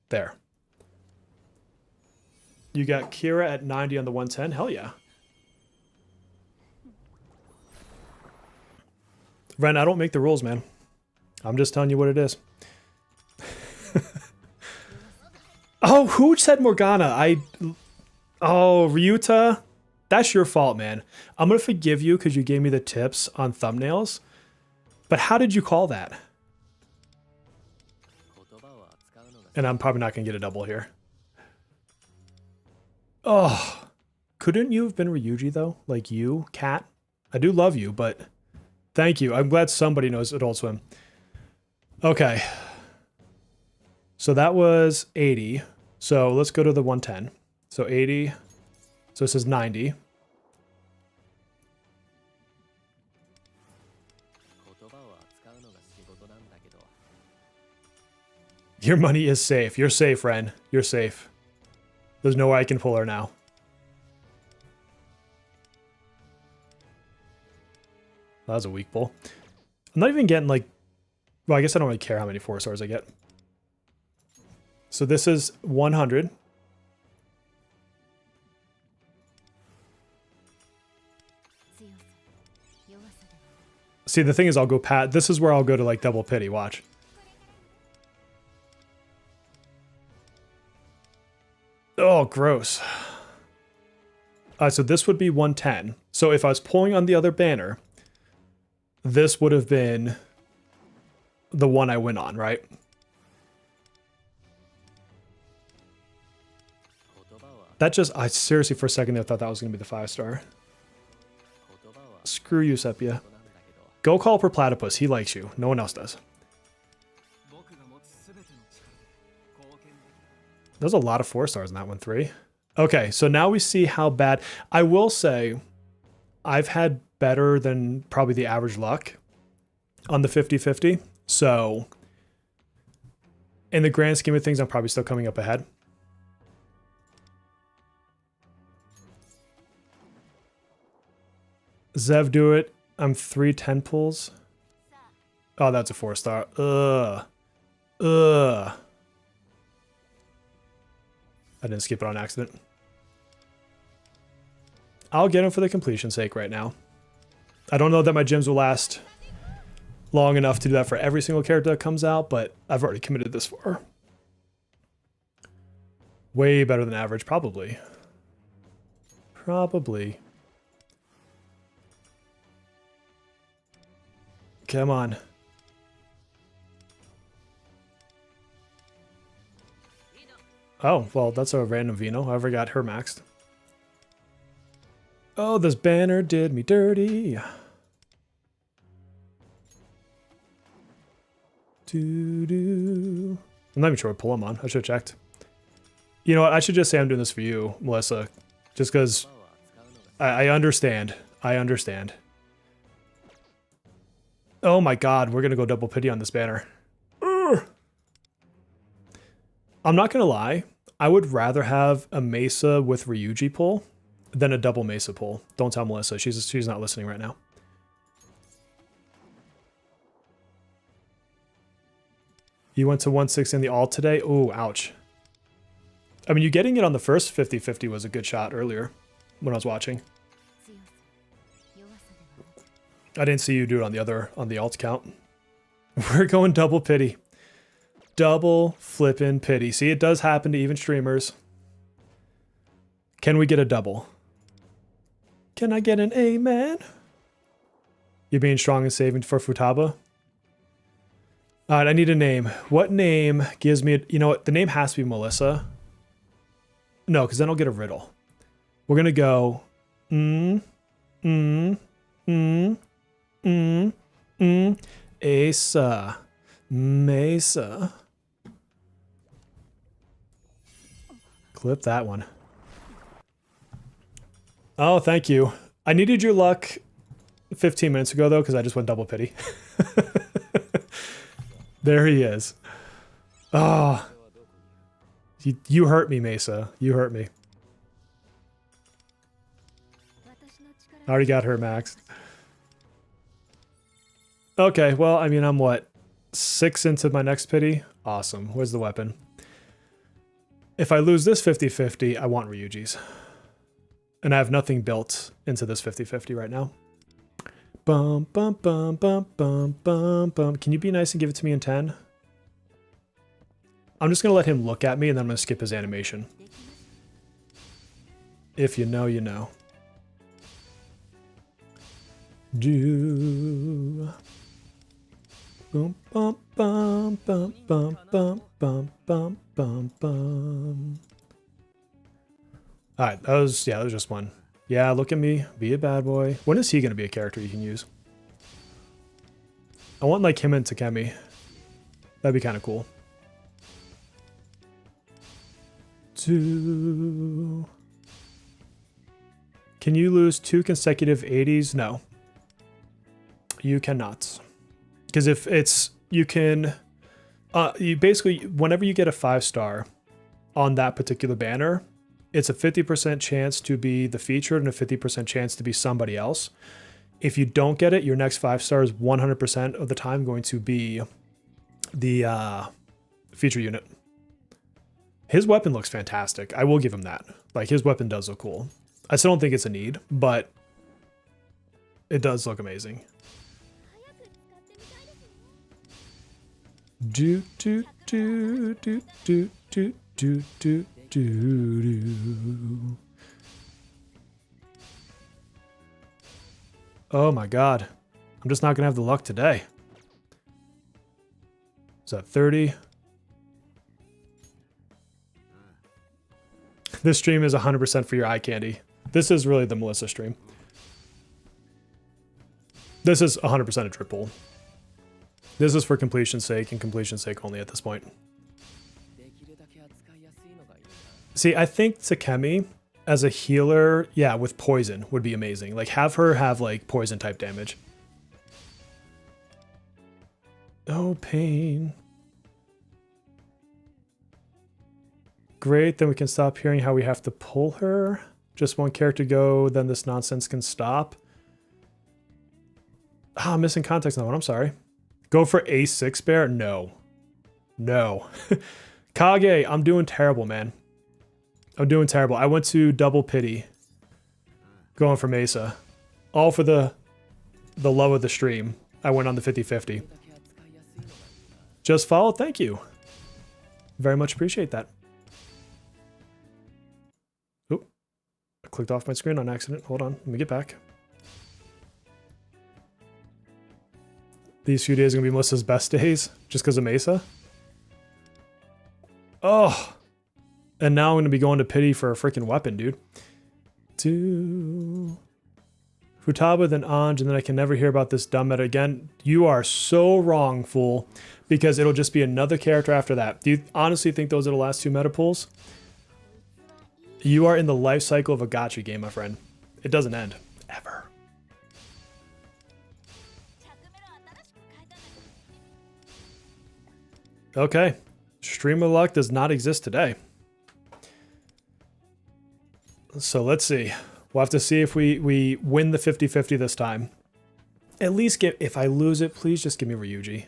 There. You got Kira at 90 on the 110. Hell yeah. Ren, I don't make the rules, man. I'm just telling you what it is. Oh, who said Morgana? Oh, Ryuta? That's your fault, man. I'm going to forgive you because you gave me the tips on thumbnails. But how did you call that? And I'm probably not going to get a double here. Oh, couldn't you have been Ryuji, though? Like you, Cat? I do love you, but thank you. I'm glad somebody knows Adult Swim. Okay. So that was 80. So let's go to the 110. So 80. So this is 90. Your money is safe. You're safe, Ren. You're safe. There's no way I can pull her now. That was a weak pull. I'm not even getting like... Well, I guess I don't really care how many 4 stars I get. So this is 100. See, the thing is I'll go pat. This is where I'll go to like double pity. Watch. Oh, gross. So this would be 110. So if I was pulling on the other banner, this would have been the one I went on, right? That just, I seriously for a second there thought that was going to be the 5-star. Screw you, Sepia. Go call per platypus. He likes you. No one else does. There's a lot of 4 stars in that one, 3. Okay, so now we see how bad. I will say, I've had better than probably the average luck on the 50-50. So, in the grand scheme of things, I'm probably still coming up ahead. Zev, do it. I'm 3 10 pulls. Oh, that's a 4-star. Ugh. Ugh. I didn't skip it on accident. I'll get him for the completion's sake right now. I don't know that my gyms will last long enough to do that for every single character that comes out, but I've already committed this far. Way better than average, probably. Probably. Come on. Oh, well, that's a random Vino. I forgot her maxed. Oh, this banner did me dirty. I'm not even sure what pull I'm on. I should have checked. You know what? I should just say I'm doing this for you, Melissa. Just because I understand. I understand. Oh my god, we're going to go double pity on this banner. Urgh. I'm not going to lie. I would rather have a Messa with Ryuji pull than a double Messa pull. Don't tell Melissa. She's not listening right now. You went to 160 in the alt today? Ooh, ouch. I mean, you getting it on the first 50-50 was a good shot earlier when I was watching. I didn't see you do it on the alt count. We're going double pity. Double flippin' pity. See, it does happen to even streamers. Can we get a double? Can I get an amen? You being strong and saving for Futaba? Alright, I need a name. What name gives me a... You know what? The name has to be Melissa. No, because then I'll get a riddle. We're going to go... Asa. Mesa. Clip that one. Oh, thank you. I needed your luck 15 minutes ago, though, because I just went double pity. There he is. Oh, you hurt me, Mesa. You hurt me. I already got her maxed. Okay, well, I mean, I'm what? 6 into my next pity? Awesome. Where's the weapon? If I lose this 50-50, I want Ryuji's. And I have nothing built into this 50-50 right now. Bum, bum, bum, bum, bum, bum, bum. Can you be nice and give it to me in 10? I'm just going to let him look at me, and then I'm going to skip his animation. If you know, you know. Do. Boom, bum, bum, bum, bum, bum, bum, bum, bum, bum. Alright, that was just one. Yeah, look at me. Be a bad boy. When is he going to be a character you can use? I want like him and Takemi. That'd be kind of cool. 2. Can you lose 2 consecutive 80s? No. You cannot. Because if it's, you can, you basically, whenever you get a 5-star on that particular banner, it's a 50% chance to be the featured and a 50% chance to be somebody else. If you don't get it, your next 5-star is 100% of the time going to be the feature unit. His weapon looks fantastic. I will give him that. Like, his weapon does look cool. I still don't think it's a need, but it does look amazing. Do do do do do do do do do. Oh my god. I'm just not gonna have the luck today. Is that 30? This stream is 100% for your eye candy. This is really the Melissa stream. This is 100% a triple. This is for completion's sake and completion's sake only at this point. See, I think Takemi as a healer, yeah, with poison would be amazing. Like, have her have, like, poison type damage. Oh, pain. Great, then we can stop hearing how we have to pull her. Just one character go, then this nonsense can stop. Ah, I'm missing context on that one, I'm sorry. Go for A6 bear? No. No. Kage, I'm doing terrible, man. I'm doing terrible. I went to double pity. Going for Mesa. All for the love of the stream. I went on the 50-50. Just follow, thank you. Very much appreciate that. Oop. I clicked off my screen on accident. Hold on, let me get back. These few days are going to be Melissa's best days, just because of Mesa. Oh. And now I'm going to be going to pity for a freaking weapon, dude. To Futaba, then Anj, and then I can never hear about this dumb meta again. You are so wrong, fool. Because it'll just be another character after that. Do you honestly think those are the last 2 meta pools? You are in the life cycle of a gacha game, my friend. It doesn't end. Ever. Okay. Stream of luck does not exist today. So let's see. We'll have to see if we win the 50-50 this time. At least get, if I lose it, please just give me Ryuji.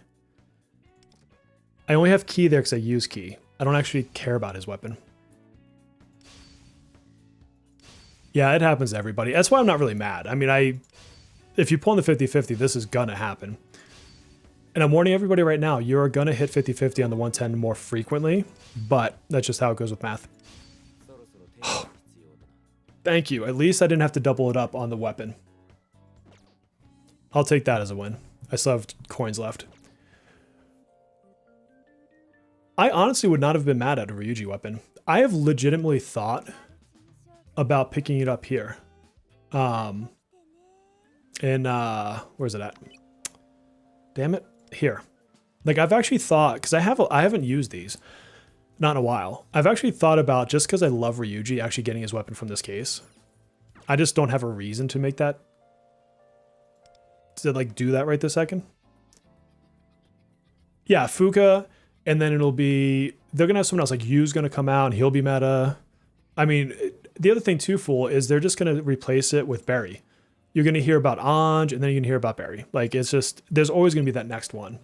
I only have Ki there because I use Ki. I don't actually care about his weapon. Yeah, it happens to everybody. That's why I'm not really mad. I mean, if you pull in the 50-50, this is gonna happen. And I'm warning everybody right now, you're gonna hit 50-50 on the 110 more frequently, but that's just how it goes with math. Thank you. At least I didn't have to double it up on the weapon. I'll take that as a win. I still have coins left. I honestly would not have been mad at a Ryuji weapon. I have legitimately thought about picking it up here. Where's it at? Damn it. Here. Like, I've actually thought, because I haven't used these. Not in a while. I've actually thought about, just because I love Ryuji, actually getting his weapon from this case. I just don't have a reason to make that to like do that right this second. Yeah, Fuka, and then it'll be, they're gonna have someone else, like Yu's gonna come out and he'll be meta. I mean, the other thing too, Fool, is they're just gonna replace it with Barry. You're gonna hear about Anj, and then you're gonna hear about Barry. Like, it's just, there's always gonna be that next one.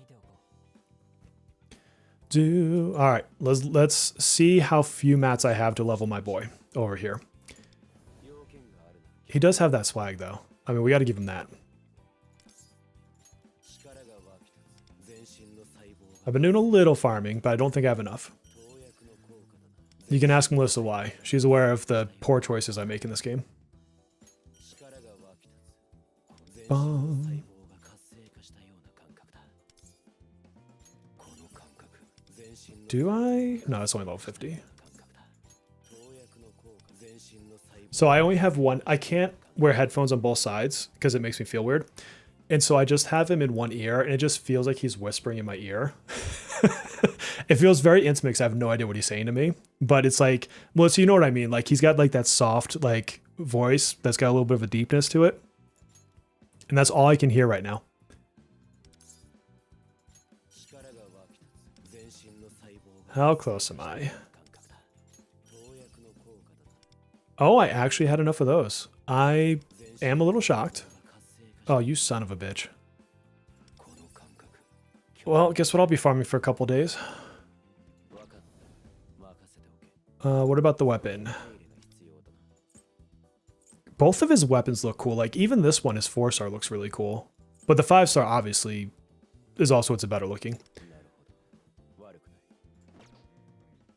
All right, let's see how few mats I have to level my boy over here. He does have that swag though. I mean, we got to give him that. I've been doing a little farming, but I don't think I have enough. You can ask Melissa why. She's aware of the poor choices I make in this game. Bum. Do I? No, it's only level 50. So I only have one. I can't wear headphones on both sides because it makes me feel weird. And so I just have him in one ear, and it just feels like he's whispering in my ear. It feels very intimate because I have no idea what he's saying to me. But it's like, well, so you know what I mean? Like, he's got like that soft like voice that's got a little bit of a deepness to it. And that's all I can hear right now. How close am I? Oh, I actually had enough of those. I am a little shocked. Oh, you son of a bitch. Well, guess what? I'll be farming for a couple days. What about the weapon? Both of his weapons look cool. Like, even this one, his 4-star looks really cool. But the 5-star, obviously, is also what's better looking.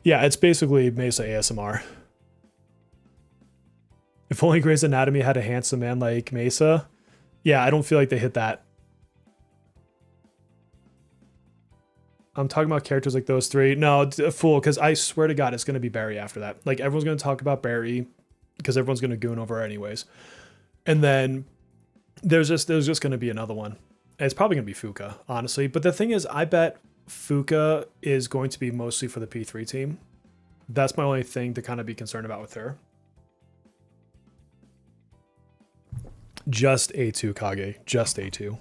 Yeah, it's basically Messa ASMR. If only Grey's Anatomy had a handsome man like Messa. Yeah, I don't feel like they hit that. I'm talking about characters like those three. No, fool, because I swear to God, it's going to be Barry after that. Like, everyone's going to talk about Barry because everyone's going to goon over her anyways. And then there's just going to be another one. And it's probably going to be Fuka, honestly. But the thing is, I bet Fuka is going to be mostly for the P3 team. That's my only thing to kind of be concerned about with her. Just A2, Kage. Just A2.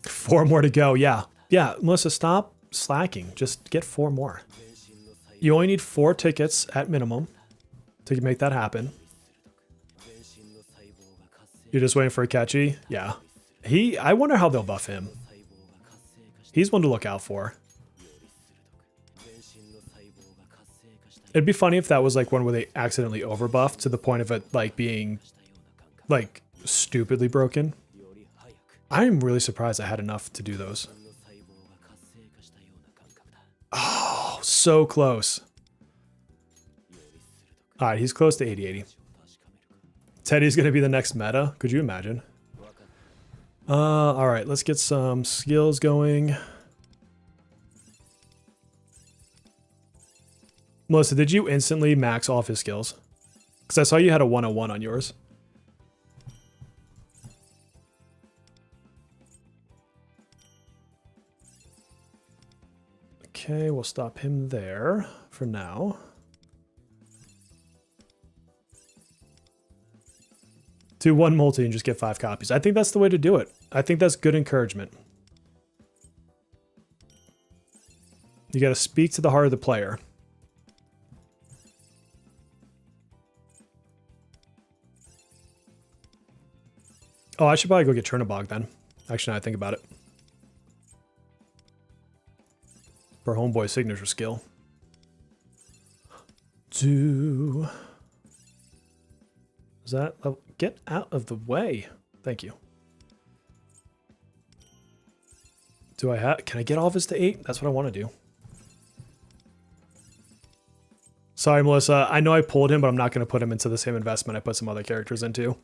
Four more to go. Yeah. Yeah, Melissa, stop slacking. Just get 4 more. You only need 4 tickets at minimum to make that happen. You're just waiting for a catchy? Yeah. I wonder how they'll buff him. He's one to look out for. It'd be funny if that was like one where they accidentally overbuffed to the point of it like being like stupidly broken. I'm really surprised I had enough to do those. Oh, so close. All right, he's close to 80-80. Teddy's going to be the next meta. Could you imagine? All right, let's get some skills going. Melissa, did you instantly max all of his skills? Because I saw you had a 101 on yours. Okay, we'll stop him there for now. Do 1 multi and just get 5 copies. I think that's the way to do it. I think that's good encouragement. You got to speak to the heart of the player. Oh, I should probably go get Chernobog then. Actually, now I think about it. For homeboy signature skill. Is that... Oh, get out of the way. Thank you. Do I have... Can I get all of his to 8? That's what I want to do. Sorry, Melissa. I know I pulled him, but I'm not going to put him into the same investment I put some other characters into.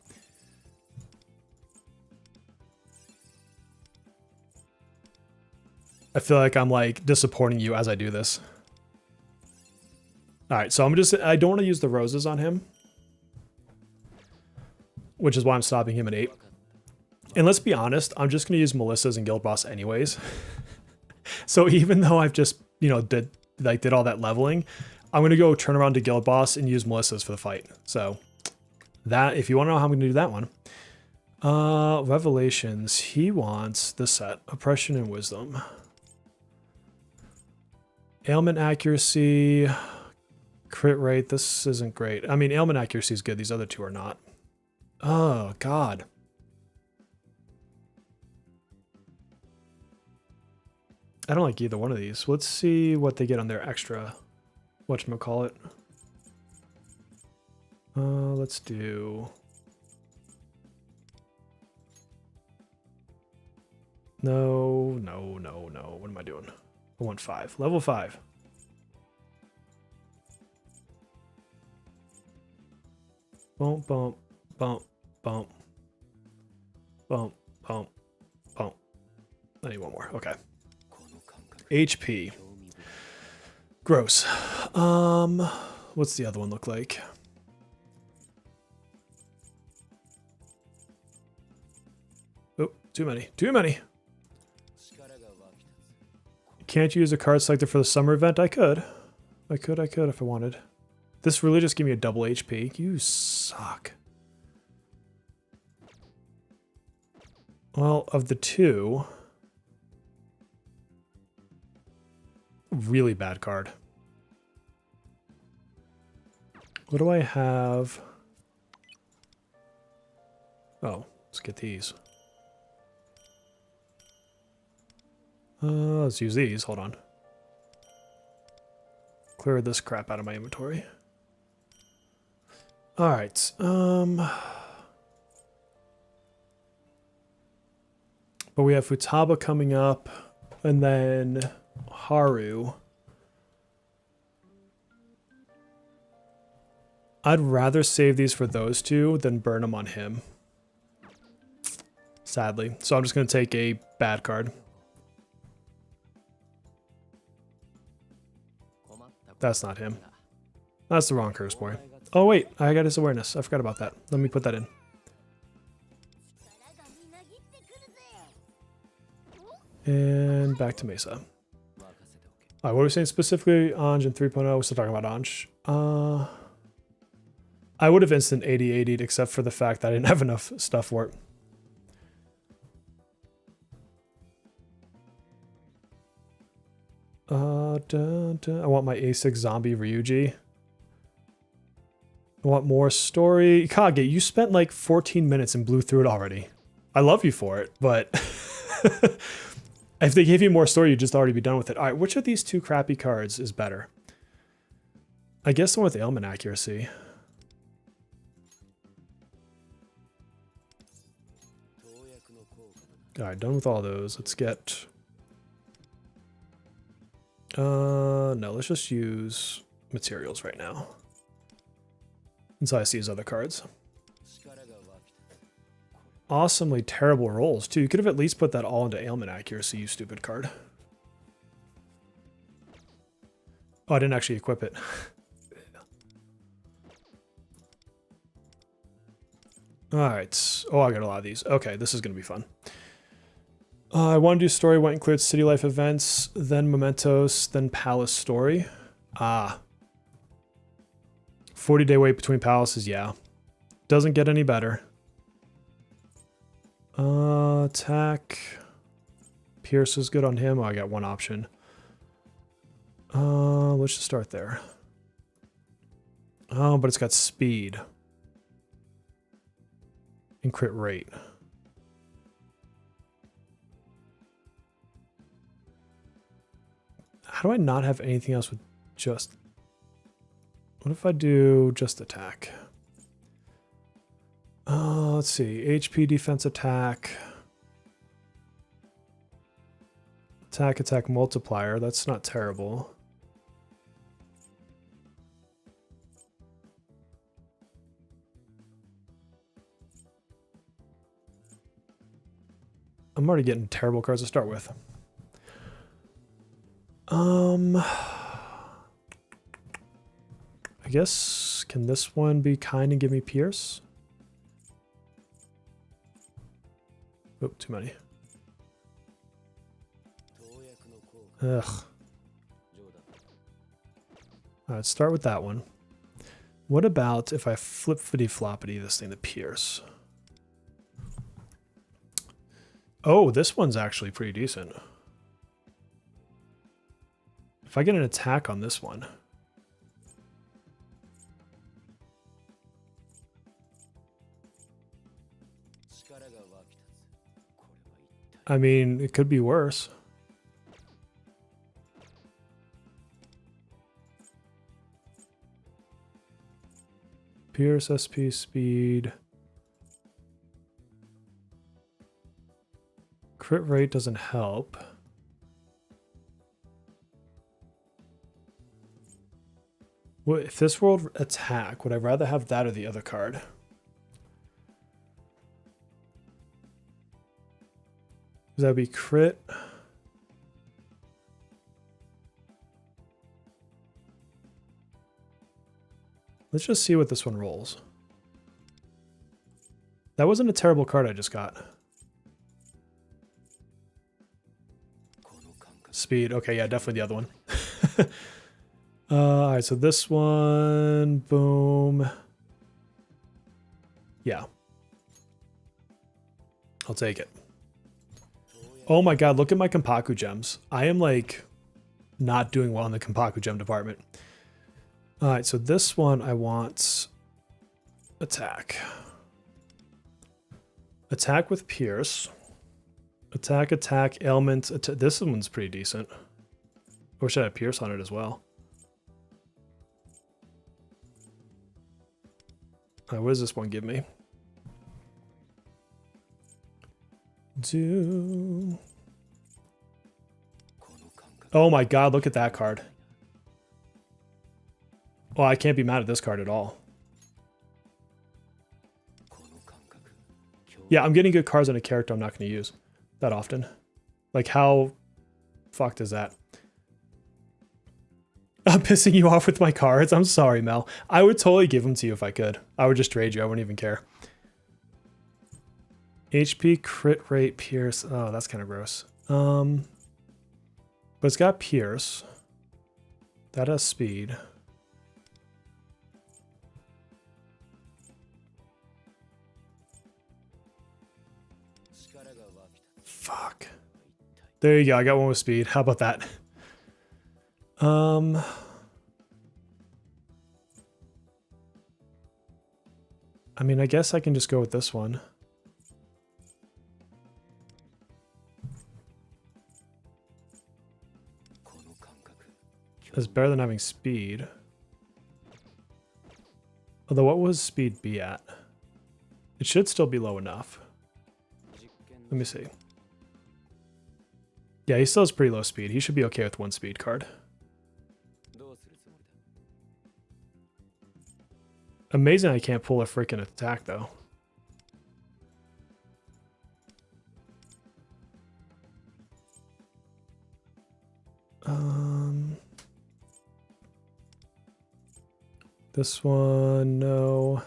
I feel like I'm like disappointing you as I do this. All right, so I don't want to use the roses on him, which is why I'm stopping him at 8. And let's be honest, I'm just going to use Melissa's and Guild Boss anyways. So even though I've just, you know, did all that leveling, I'm going to go turn around to Guild Boss and use Melissa's for the fight. So that, if you want to know how I'm going to do that one. Revelations. He wants this set. Oppression and Wisdom. Ailment Accuracy. Crit rate. This isn't great. I mean, Ailment Accuracy is good. These other two are not. Oh, God. I don't like either one of these. Let's see what they get on their extra. Whatchamacallit. Let's do... No. What am I doing? I want 5. Level 5. Bump, bump, bump, bump. Bump, bump, bump. I need one more. Okay. HP. Gross. What's the other one look like? Oh, too many. Too many. Can't use a card selector for the summer event? I could. I could if I wanted. This really just gave me a double HP. You suck. Well, of the two... Really bad card. What do I have? Oh, let's get these. Let's use these. Hold on. Clear this crap out of my inventory. All right. But we have Futaba coming up, and then Haru. I'd rather save these for those two than burn them on him. Sadly. So I'm just going to take a bad card. That's not him. That's the wrong curse boy. Oh wait, I got his awareness. I forgot about that. Let me put that in. And back to Mesa. Alright, what are we saying specifically? Anj and 3.0. We're still talking about Anj. I would have instant 80-80'd except for the fact that I didn't have enough stuff for it. I want my A6 zombie Ryuji. I want more story. Kage, you spent like 14 minutes and blew through it already. I love you for it, but if they gave you more story, you'd just already be done with it. All right, which of these two crappy cards is better? I guess the one with ailment accuracy. All right, done with all those. Let's get... no, let's just use materials right now. Until I see his other cards. Awesomely terrible rolls, too. You could have at least put that all into ailment accuracy, you stupid card. Oh, I didn't actually equip it. Alright. Oh, I got a lot of these. Okay, this is going to be fun. I want to do story, went and cleared city life events, then mementos, then palace story. 40-day wait between palaces, yeah. Doesn't get any better. Attack. Pierce is good on him. Oh, I got one option. Let's just start there. Oh, but it's got speed. And crit rate. How do I not have anything else with just... What if I do just attack? Let's see. HP, defense, attack. Attack multiplier. That's not terrible. I'm already getting terrible cards to start with. I guess, can this one be kind and give me Pierce? Oh, too many. Ugh. Let's start with that one. What about if I flippity-floppity this thing to Pierce? Oh, this one's actually pretty decent. If I get an attack on this one. I mean, it could be worse. Pierce, SP, speed. Crit rate doesn't help. Well, if this rolled attack, would I rather have that or the other card? That would be crit. Let's just see what this one rolls. That wasn't a terrible card I just got. Speed. Okay, yeah, definitely the other one. All right, so this one, boom. Yeah. I'll take it. Oh my god, look at my Kenpaku gems. I am like not doing well in the Kenpaku gem department. All right, so this one I want attack. Attack with Pierce. Attack, attack, ailment. This one's pretty decent. I wish I had Pierce on it as well. All right, what does this one give me? Oh my god, look at that card. Well, I can't be mad at this card at all. Yeah, I'm getting good cards on a character I'm not going to use that often. Like, how fucked is that? I'm pissing you off with my cards? I'm sorry, Mel. I would totally give them to you if I could. I would just trade you. I wouldn't even care. HP, crit rate, Pierce. Oh, that's kind of gross. But it's got Pierce. That has speed. Fuck. There you go. I got one with speed. How about that? I mean, I guess I can just go with this one. It's better than having speed. Although, what was speed be at? It should still be low enough. Let me see. Yeah, he still has pretty low speed. He should be okay with one speed card. Amazing I can't pull a freaking attack, though. This one, no.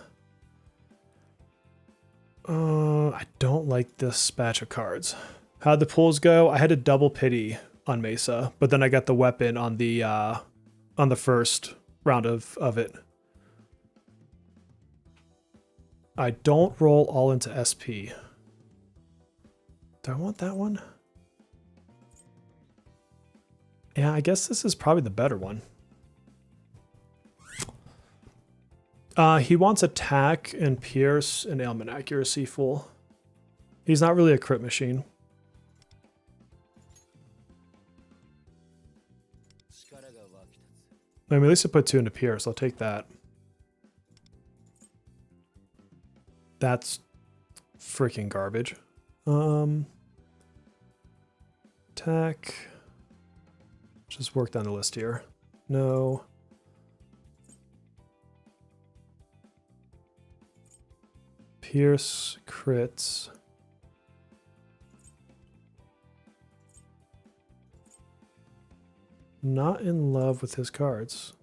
I don't like this batch of cards. How'd the pulls go? I had a double pity on Messa, but then I got the weapon on the first round of it. I don't roll all into SP. Do I want that one? Yeah, I guess this is probably the better one. He wants attack and pierce and ailment accuracy full. He's not really a crit machine. I mean, at least I put 2 into pierce. I'll take that. That's freaking garbage. Attack. Just work down the list here. No. Pierce, crits. Not in love with his cards.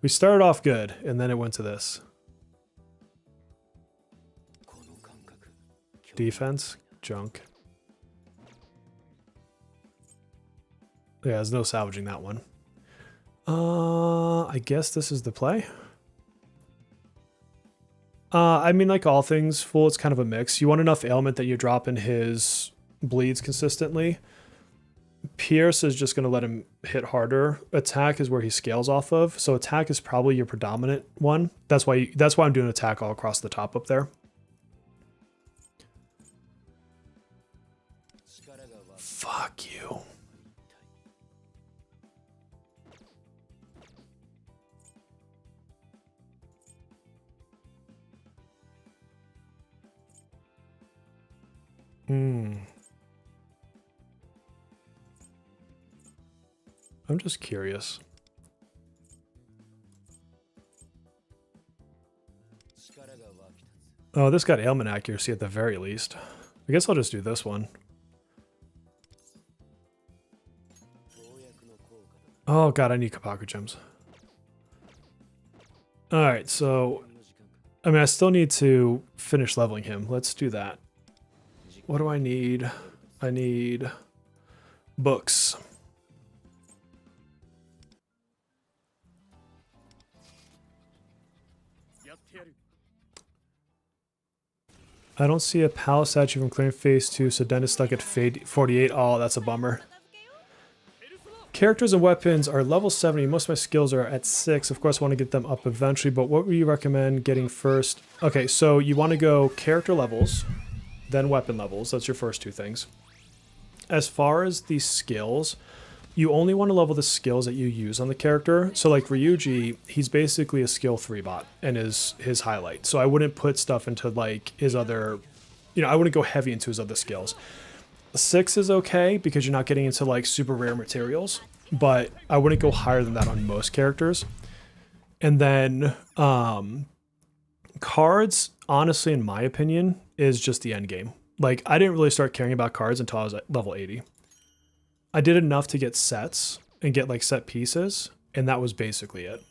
We started off good, and then it went to this. Defense, junk. Yeah, there's no salvaging that one. I guess this is the play. I mean, like all things, Fool, it's kind of a mix. You want enough ailment that you drop in his bleeds consistently. Pierce is just going to let him hit harder. Attack is where he scales off of. So attack is probably your predominant one. That's why I'm doing attack all across the top up there. Fuck you. I'm just curious. Oh, this got ailment accuracy at the very least. I guess I'll just do this one. Oh god, I need Kapaku gems. Alright, so... I mean, I still need to finish leveling him. Let's do that. What do I need? I need... books. I don't see a palace statue from clearing phase 2, so Den is stuck at fade 48. Oh, that's a bummer. Characters and weapons are level 70. Most of my skills are at 6. Of course, I want to get them up eventually, but what would you recommend getting first? Okay, so you want to go character levels, then weapon levels. That's your first two things. As far as the skills, you only want to level the skills that you use on the character. So like Ryuji, he's basically a skill 3 bot and is his highlight. So I wouldn't put stuff into like his other, I wouldn't go heavy into his other skills. 6 is okay because you're not getting into like super rare materials, but I wouldn't go higher than that on most characters. And then cards, honestly, in my opinion, is just the end game. Like I didn't really start caring about cards until I was at level 80. I did enough to get sets and get like set pieces, and that was basically it.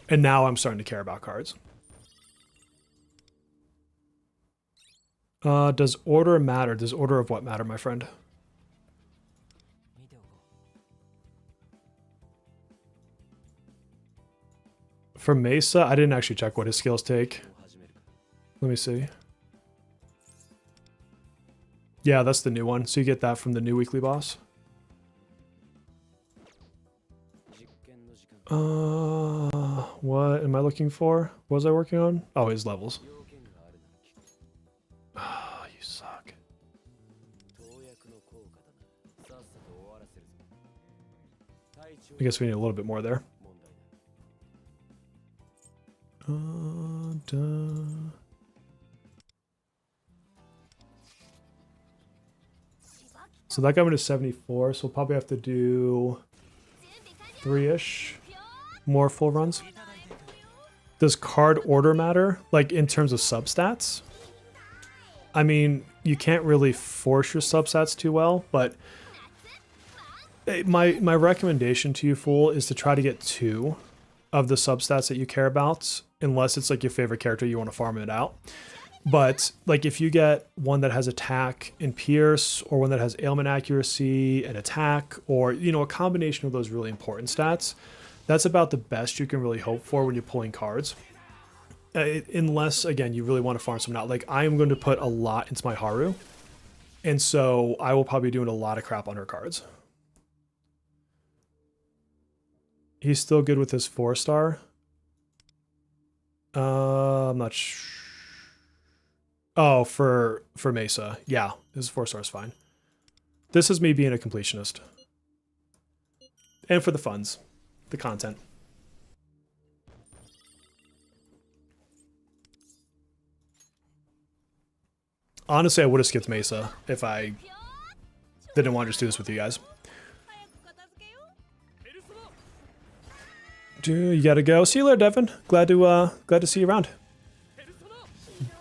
And now I'm starting to care about cards. Does order matter? Does order of what matter, my friend? For Messa, I didn't actually check what his skills take. Let me see. Yeah, that's the new one. So you get that from the new weekly boss. What am I looking for? What was I working on? Oh, his levels. Oh, you suck. I guess we need a little bit more there. So that got me to 74, so we'll probably have to do 3-ish more full runs. Does card order matter? Like in terms of substats? I mean, you can't really force your substats too well, but my recommendation to you, Fool, is to try to get 2 of the substats that you care about, unless it's like your favorite character, you want to farm it out. But like if you get one that has attack and pierce, or one that has ailment accuracy and attack, or a combination of those really important stats, that's about the best you can really hope for when you're pulling cards. Unless again you really want to farm some out. Like I am going to put a lot into my Haru, and so I will probably be doing a lot of crap on her cards. He's still good with his 4-star. I'm not sure. Oh, for Messa. Yeah, his 4-star is fine. This is me being a completionist. And for the funds. The content. Honestly, I would have skipped Messa if I didn't want to just do this with you guys. You gotta go. See you later, Devin. Glad to see you around.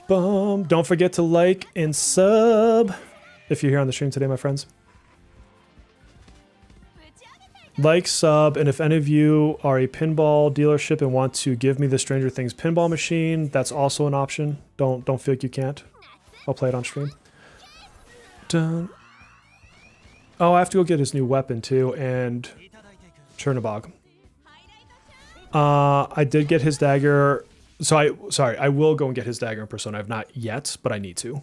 Don't forget to like and sub if you're here on the stream today, my friends. Like, sub, and if any of you are a pinball dealership and want to give me the Stranger Things pinball machine, that's also an option. Don't feel like you can't. I'll play it on stream. Dun. Oh, I have to go get his new weapon too, and Chernobog. I did get his dagger. So I will go and get his dagger in Persona. I've not yet, but I need to.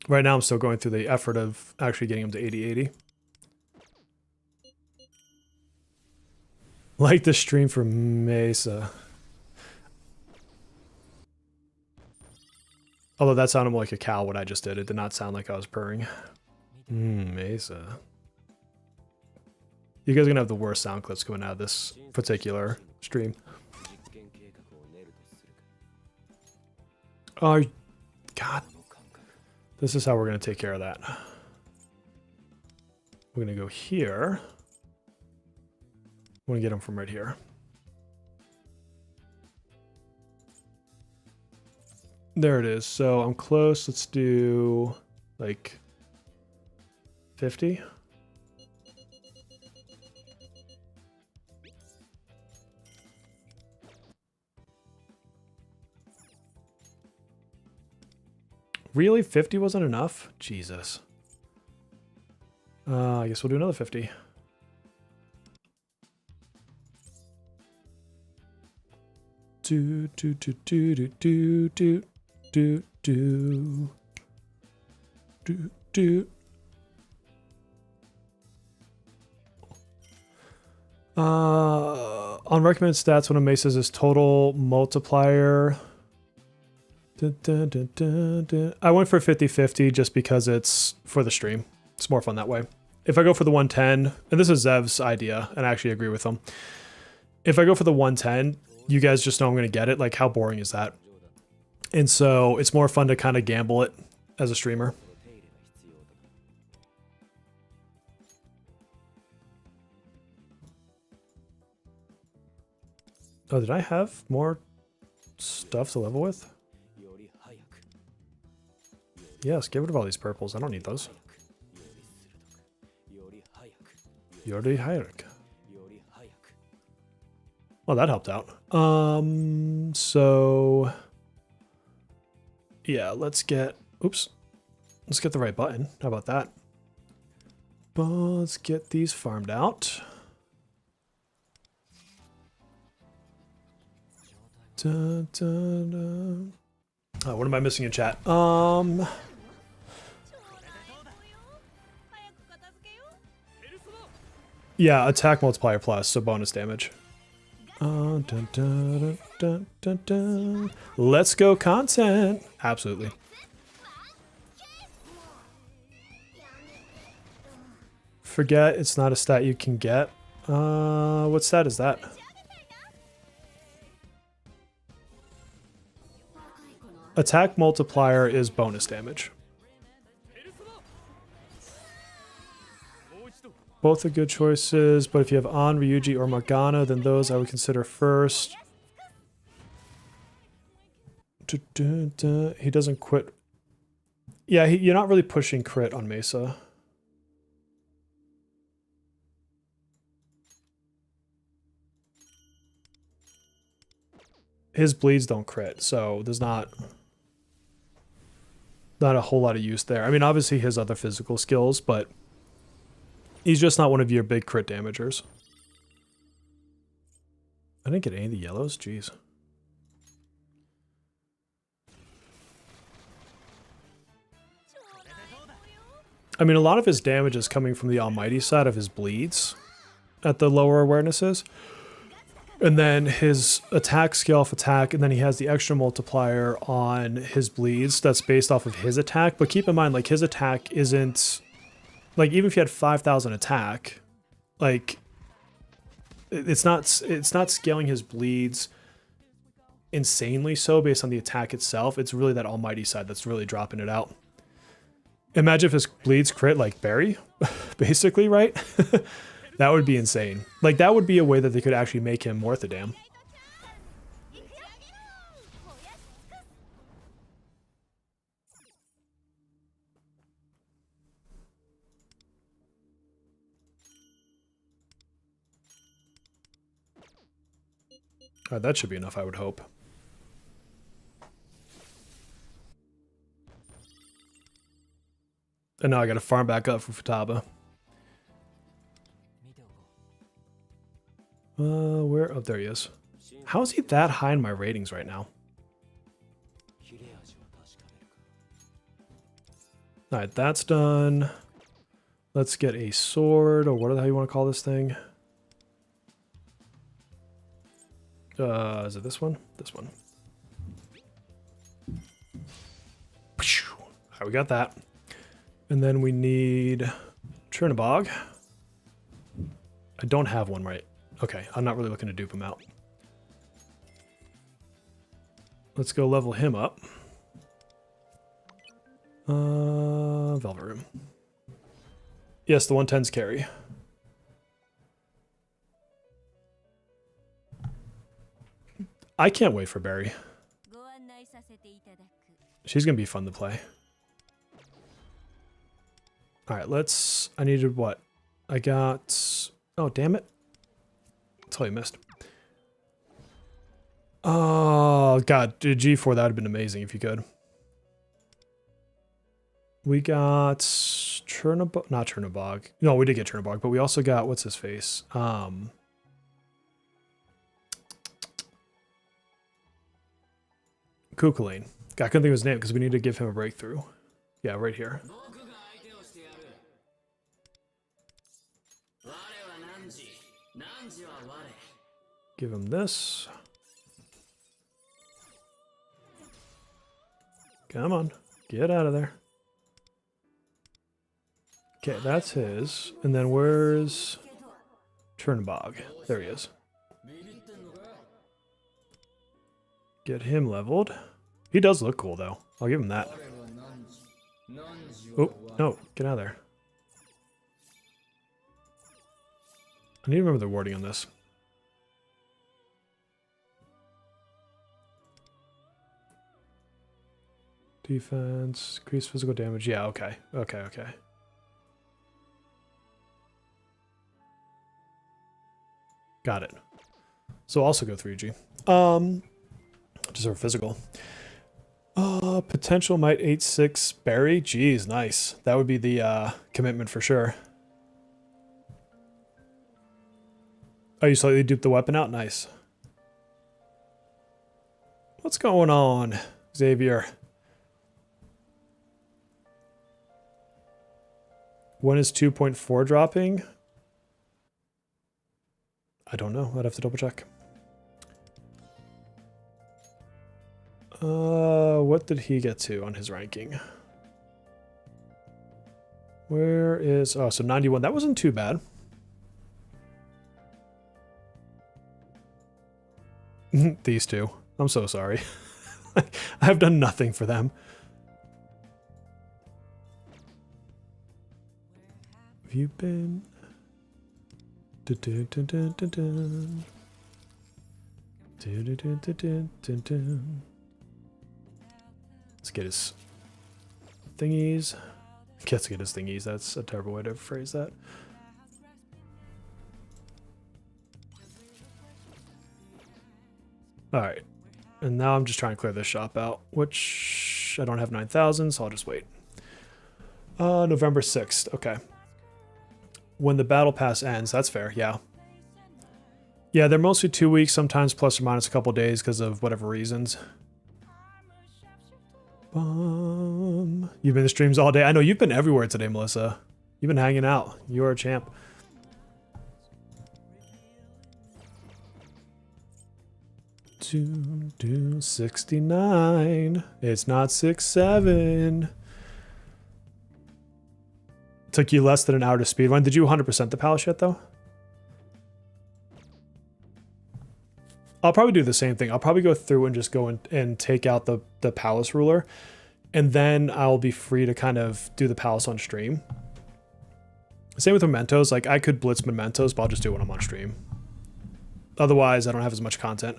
Right now I'm still going through the effort of actually getting him to 80-80. Like the stream for Messa. Although that sounded more like a cow, what I just did. It did not sound like I was purring. Messa. You guys are gonna have the worst sound clips coming out of this particular stream. Oh, God. This is how we're gonna take care of that. We're gonna go here. I'm gonna get him from right here. There it is. So I'm close. Let's do like 50. Really? 50 wasn't enough? Jesus. I guess we'll do another 50. Do do do do do do do do do do do. On recommended stats, one of Mesa's is total multiplier. Dun, dun, dun, dun, dun. I went for 50-50 just because it's for the stream. It's more fun that way. If I go for the 110, and this is Zev's idea, and I actually agree with him. If I go for the 110, you guys just know I'm going to get it. Like, how boring is that? And so it's more fun to kind of gamble it as a streamer. Oh, did I have more stuff to level with? Yes, get rid of all these purples. I don't need those. Yori Hayek. Well, that helped out. So yeah, let's get, oops. Let's get the right button. How about that? But let's get these farmed out. Dun, dun, dun. Oh, what am I missing in chat? Yeah, attack multiplier plus, so bonus damage. Dun, dun, dun, dun, dun, dun. Let's go content. Absolutely. Forget it's not a stat you can get. What stat is that? Attack multiplier is bonus damage. Both are good choices, but if you have An, Ryuji, or Morgana, then those I would consider first. He doesn't quit. Yeah, you're not really pushing crit on Messa. His bleeds don't crit, so there's not a whole lot of use there. I mean, obviously his other physical skills, but he's just not one of your big crit damagers. I didn't get any of the yellows? Jeez. I mean, a lot of his damage is coming from the almighty side of his bleeds at the lower awarenesses. And then his attack scale off attack, and then he has the extra multiplier on his bleeds that's based off of his attack. But keep in mind, like, his attack isn't... Like, even if you had 5,000 attack, like, it's not scaling his bleeds insanely so based on the attack itself. It's really that almighty side that's really dropping it out. Imagine if his bleeds crit like Barry, basically, right? That would be insane. Like, that would be a way that they could actually make him worth a damn. That should be enough, I would hope. And now I gotta farm back up for Futaba. Where? Oh, there he is. How is he that high in my ratings right now? Alright, that's done. Let's get a sword, or what the hell you want to call this thing? Is it this one? This one. Alright, we got that. And then we need Chernobog. I don't have one right. Okay, I'm not really looking to dupe him out. Let's go level him up. Velvet Room. Yes, the 110s carry. I can't wait for Barry. She's gonna be fun to play. Alright, let's... I needed what? I got... Oh, damn it. That's all you missed. Oh, God. G4, that would have been amazing if you could. We got Chernobog. Not Chernobog. No, we did get Chernobog, but we also got... What's his face? Kukulane. I couldn't think of his name because we need to give him a breakthrough. Yeah, right here. Give him this. Come on. Get out of there. Okay, that's his. And then where's Chernobog? There he is. Get him leveled. He does look cool, though. I'll give him that. Oh, no. Get out of there. I need to remember the wording on this. Defense, increase physical damage. Yeah, okay. Okay. Got it. So also go 3G. Just our physical. Potential might 8-6 Barry. Jeez, nice. That would be the commitment for sure. Oh, you slightly duped the weapon out? Nice. What's going on, Xavier? When is 2.4 dropping? I don't know. I'd have to double check. What did he get to on his ranking? Where is... Oh, so 91. That wasn't too bad. These two. I'm so sorry. I've done nothing for them. Have you been? Dun, dun, dun, dun, dun, dun. Dun, dun, dun, dun, dun, dun, dun. Let's get his thingies. Let's get his thingies. That's a terrible way to phrase that. Alright. And now I'm just trying to clear this shop out, which I don't have 9,000, so I'll just wait. November 6th. Okay. When the battle pass ends. That's fair. Yeah. Yeah, they're mostly 2 weeks, sometimes plus or minus a couple days because of whatever reasons. You've been in streams all day. I know you've been everywhere today, Melissa. You've been hanging out. You are a champ. Do 69. It's not 6-7. Took you less than an hour to speedrun. Did you 100% the palace yet, though? I'll probably do the same thing. I'll probably go through and just go and take out the palace ruler. And then I'll be free to kind of do the palace on stream. Same with mementos. Like, I could blitz mementos, but I'll just do it when I'm on stream. Otherwise, I don't have as much content.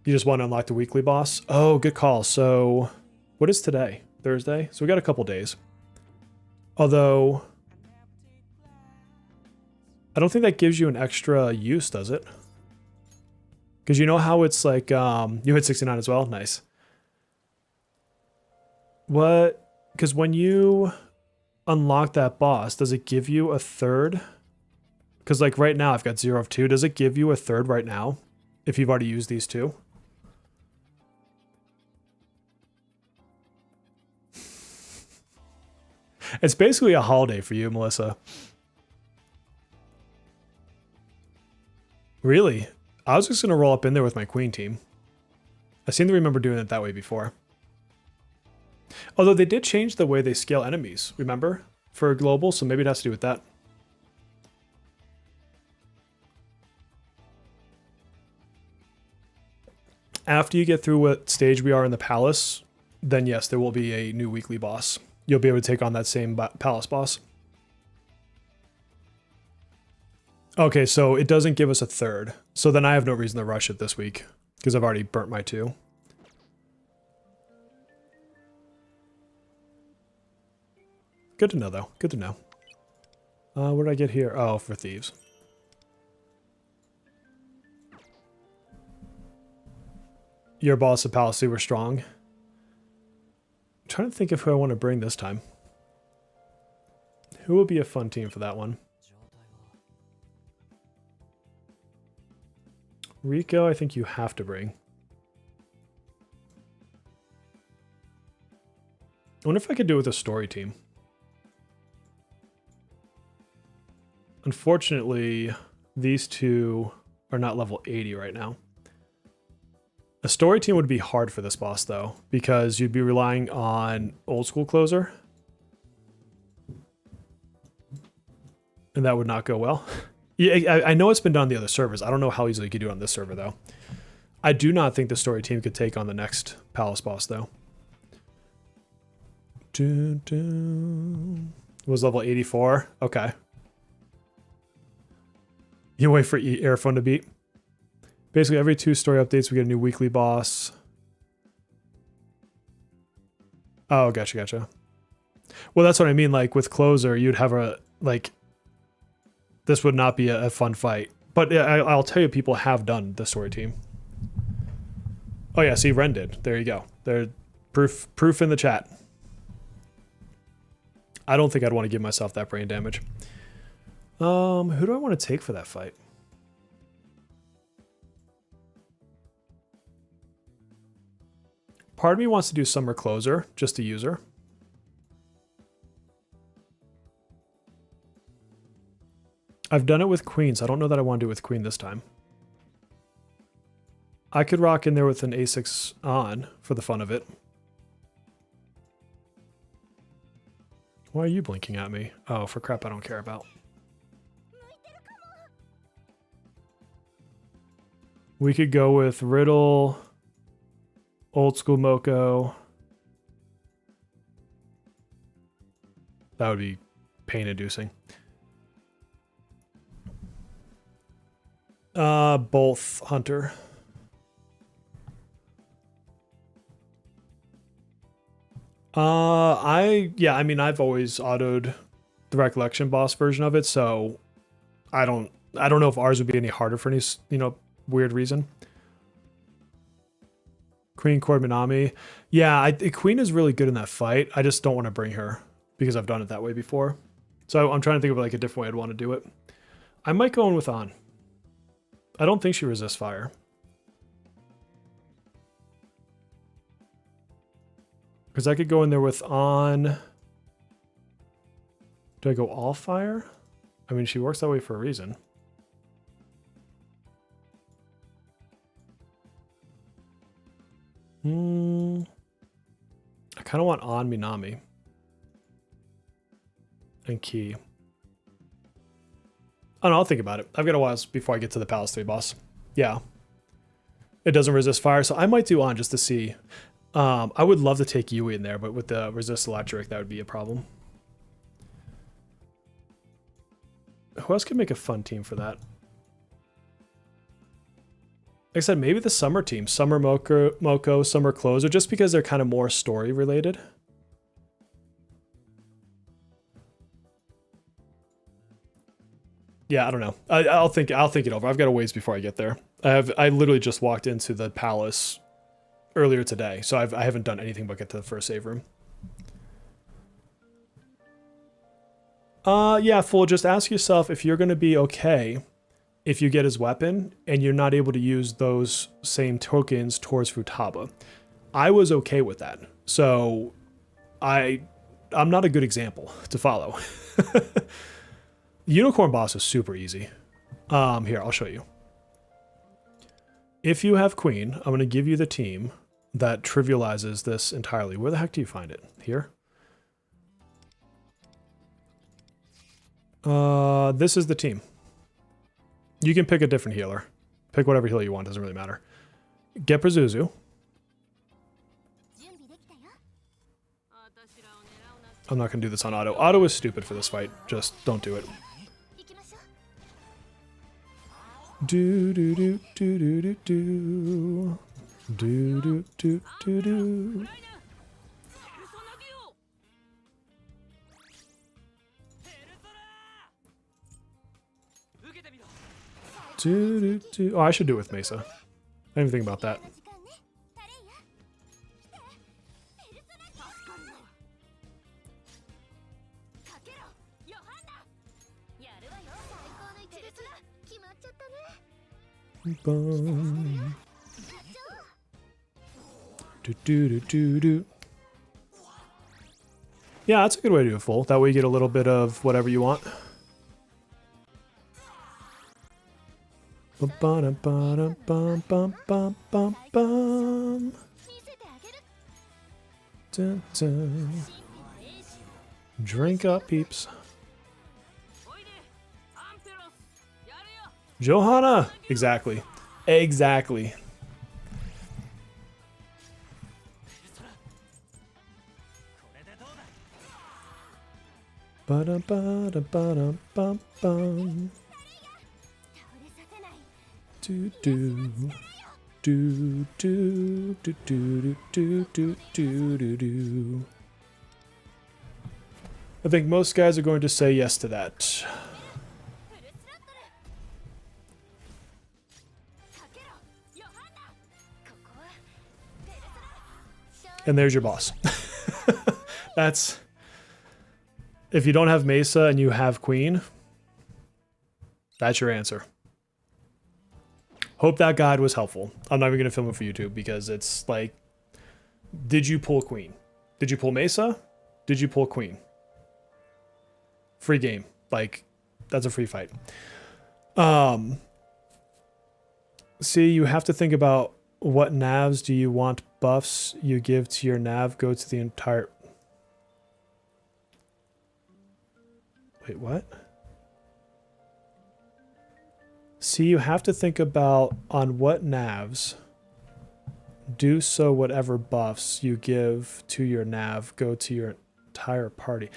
You just want to unlock the weekly boss? Oh, good call. So, what is today? Thursday? So we got a couple days. Although, I don't think that gives you an extra use, does it? Because you know how it's like, you hit 69 as well? Nice. What Because when you unlock that boss, does it give you a third? Because like right now I've got 0 of 2. Does it give you a third right now if you've already used these two? It's basically a holiday for you, Melissa. Really? I was just going to roll up in there with my queen team. I seem to remember doing it that way before. Although they did change the way they scale enemies, remember? For global, so maybe it has to do with that. After you get through what stage we are in the palace, then yes, there will be a new weekly boss. You'll be able to take on that same palace boss. Okay, so it doesn't give us a third. So then I have no reason to rush it this week, because I've already burnt my 2. Good to know, though. Good to know. What did I get here? Oh, for Thieves. Your boss of Palace super strong. I'm trying to think of who I want to bring this time. Who would be a fun team for that one? Rico, I think you have to bring. I wonder if I could do it with a story team. Unfortunately, these two are not level 80 right now. A story team would be hard for this boss, though, because you'd be relying on old school closer. And that would not go well. Yeah, I know it's been done on the other servers. I don't know how easily you could do it on this server, though. I do not think the story team could take on the next palace boss, though. It was level 84? Okay. You wait for Airphone to beat. Basically, every 2 story updates, we get a new weekly boss. Oh, gotcha, gotcha. Well, that's what I mean. Like, with Closer, you'd have a, like, this would not be a fun fight. But I'll tell you, people have done the story team. Oh, yeah, see, Ren did. There you go. There, proof in the chat. I don't think I'd want to give myself that brain damage. Who do I want to take for that fight? Part of me wants to do Summer Closer, just to use her. I've done it with Queen, so I don't know that I want to do it with Queen this time. I could rock in there with an A6 on for the fun of it. Why are you blinking at me? Oh, for crap I don't care about. We could go with Riddle, Old School Moko. That would be pain-inducing. Both Hunter. I mean, I've always autoed the Recollection boss version of it, so I don't know if ours would be any harder for any, weird reason. Queen Cord Minami. Yeah, Queen is really good in that fight. I just don't want to bring her because I've done it that way before. So I'm trying to think of like a different way I'd want to do it. I might go in with On. I don't think she resists fire. Because I could go in there with On. Do I go all fire? I mean, she works that way for a reason. I kind of want On Minami. And Key. Oh, no, I'll think about it. I've got a while before I get to the Palace 3 boss. Yeah. It doesn't resist fire, so I might do On just to see. I would love to take Yui in there, but with the resist electric, that would be a problem. Who else could make a fun team for that? Like I said, maybe the Summer team. Summer Moko, Summer Closer, just because they're kind of more story related. Yeah, I don't know. I'll think it over. I've got a ways before I get there. I literally just walked into the palace earlier today, so I haven't done anything but get to the first save room. Yeah, Full, just ask yourself if you're going to be okay if you get his weapon and you're not able to use those same tokens towards Futaba. I was okay with that. So I'm not a good example to follow. Unicorn boss is super easy. Here, I'll show you. If you have Queen, I'm going to give you the team that trivializes this entirely. Where the heck do you find it? Here? This is the team. You can pick a different healer. Pick whatever healer you want, doesn't really matter. Get Pazuzu. I'm not going to do this on auto. Auto is stupid for this fight. Just don't do it. Do do do do do do do do do do do do. Do, do, do. Oh, I should do it with Mesa. I didn't even think about that. Boom. Do, do, do, do, do. Yeah, that's a good way to do it full. That way you get a little bit of whatever you want. Bum, bum, bum, bum, bum, bum, bum, bum. Dun, dun. Drink up, peeps. Johanna! Exactly. Exactly. Ba-dum, ba-dum, ba-dum, bum, bum. Do do do do do do do do do do do. I think most guys are going to say yes to that. And there's your boss. That's... If you don't have Mesa and you have Queen, that's your answer. Hope that guide was helpful. I'm not even going to film it for YouTube because it's like, did you pull Queen? Did you pull Mesa? Did you pull Queen? Free game. Like, that's a free fight. See, you have to think about what navs do you want buffs you give to your nav go to the entire... Wait, what? See, you have to think about on what navs do so whatever buffs you give to your nav go to your entire party.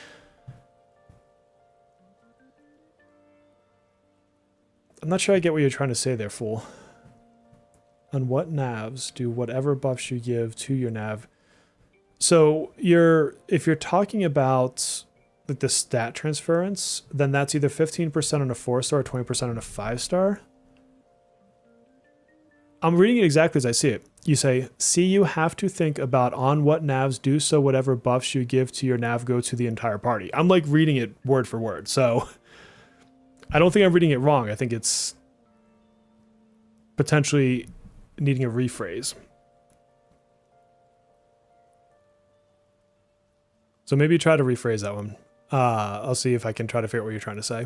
I'm not sure I get what you're trying to say there, fool. On what navs do whatever buffs you give to your nav. So if you're talking about like the stat transference, then that's either 15% on a 4-star or 20% on a 5-star. I'm reading it exactly as I see it. You say, see, you have to think about on what navs do so whatever buffs you give to your nav go to the entire party. I'm like reading it word for word. So I don't think I'm reading it wrong. I think it's potentially needing a rephrase. So maybe try to rephrase that one. I'll see if I can try to figure out what you're trying to say.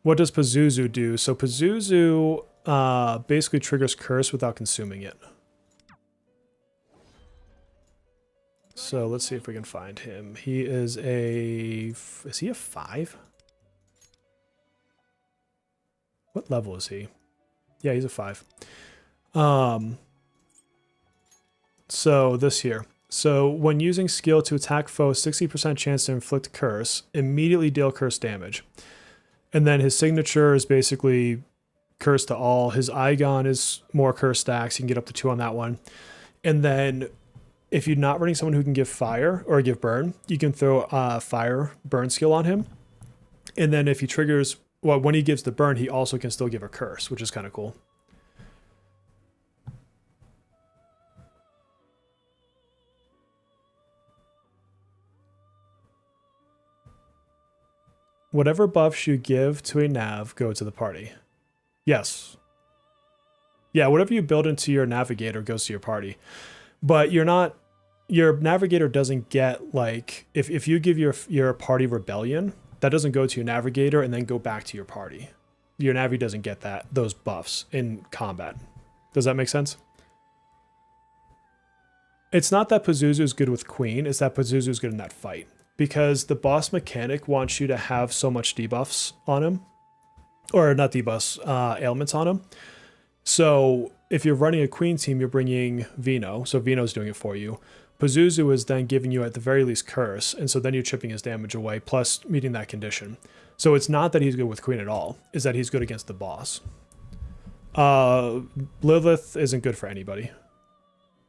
What does Pazuzu do? So Pazuzu basically triggers Curse without consuming it. So let's see if we can find him. He is a... Is he a 5? What level is he? Yeah, he's a 5. So this here. So when using skill to attack foe, 60% chance to inflict curse, immediately deal curse damage. And then his signature is basically curse to all. His Igon is more curse stacks. You can get up to 2 on that one. And then if you're not running someone who can give fire or give burn, you can throw a fire burn skill on him. And then if he triggers, well, when he gives the burn, he also can still give a curse, which is kind of cool. Whatever buffs you give to a nav go to the party. Yes. Yeah, whatever you build into your navigator goes to your party. But you're not, your navigator doesn't get like, if you give your party rebellion, that doesn't go to your navigator and then go back to your party. Your navi doesn't get those buffs in combat. Does that make sense? It's not that Pazuzu's good with Queen, it's that Pazuzu's good in that fight. Because the boss mechanic wants you to have so much debuffs on him. Or not debuffs, ailments on him. So if you're running a Queen team, you're bringing Vino. So Vino's doing it for you. Pazuzu is then giving you at the very least Curse. And so then you're chipping his damage away, plus meeting that condition. So it's not that he's good with Queen at all. It's that he's good against the boss. Lilith isn't good for anybody.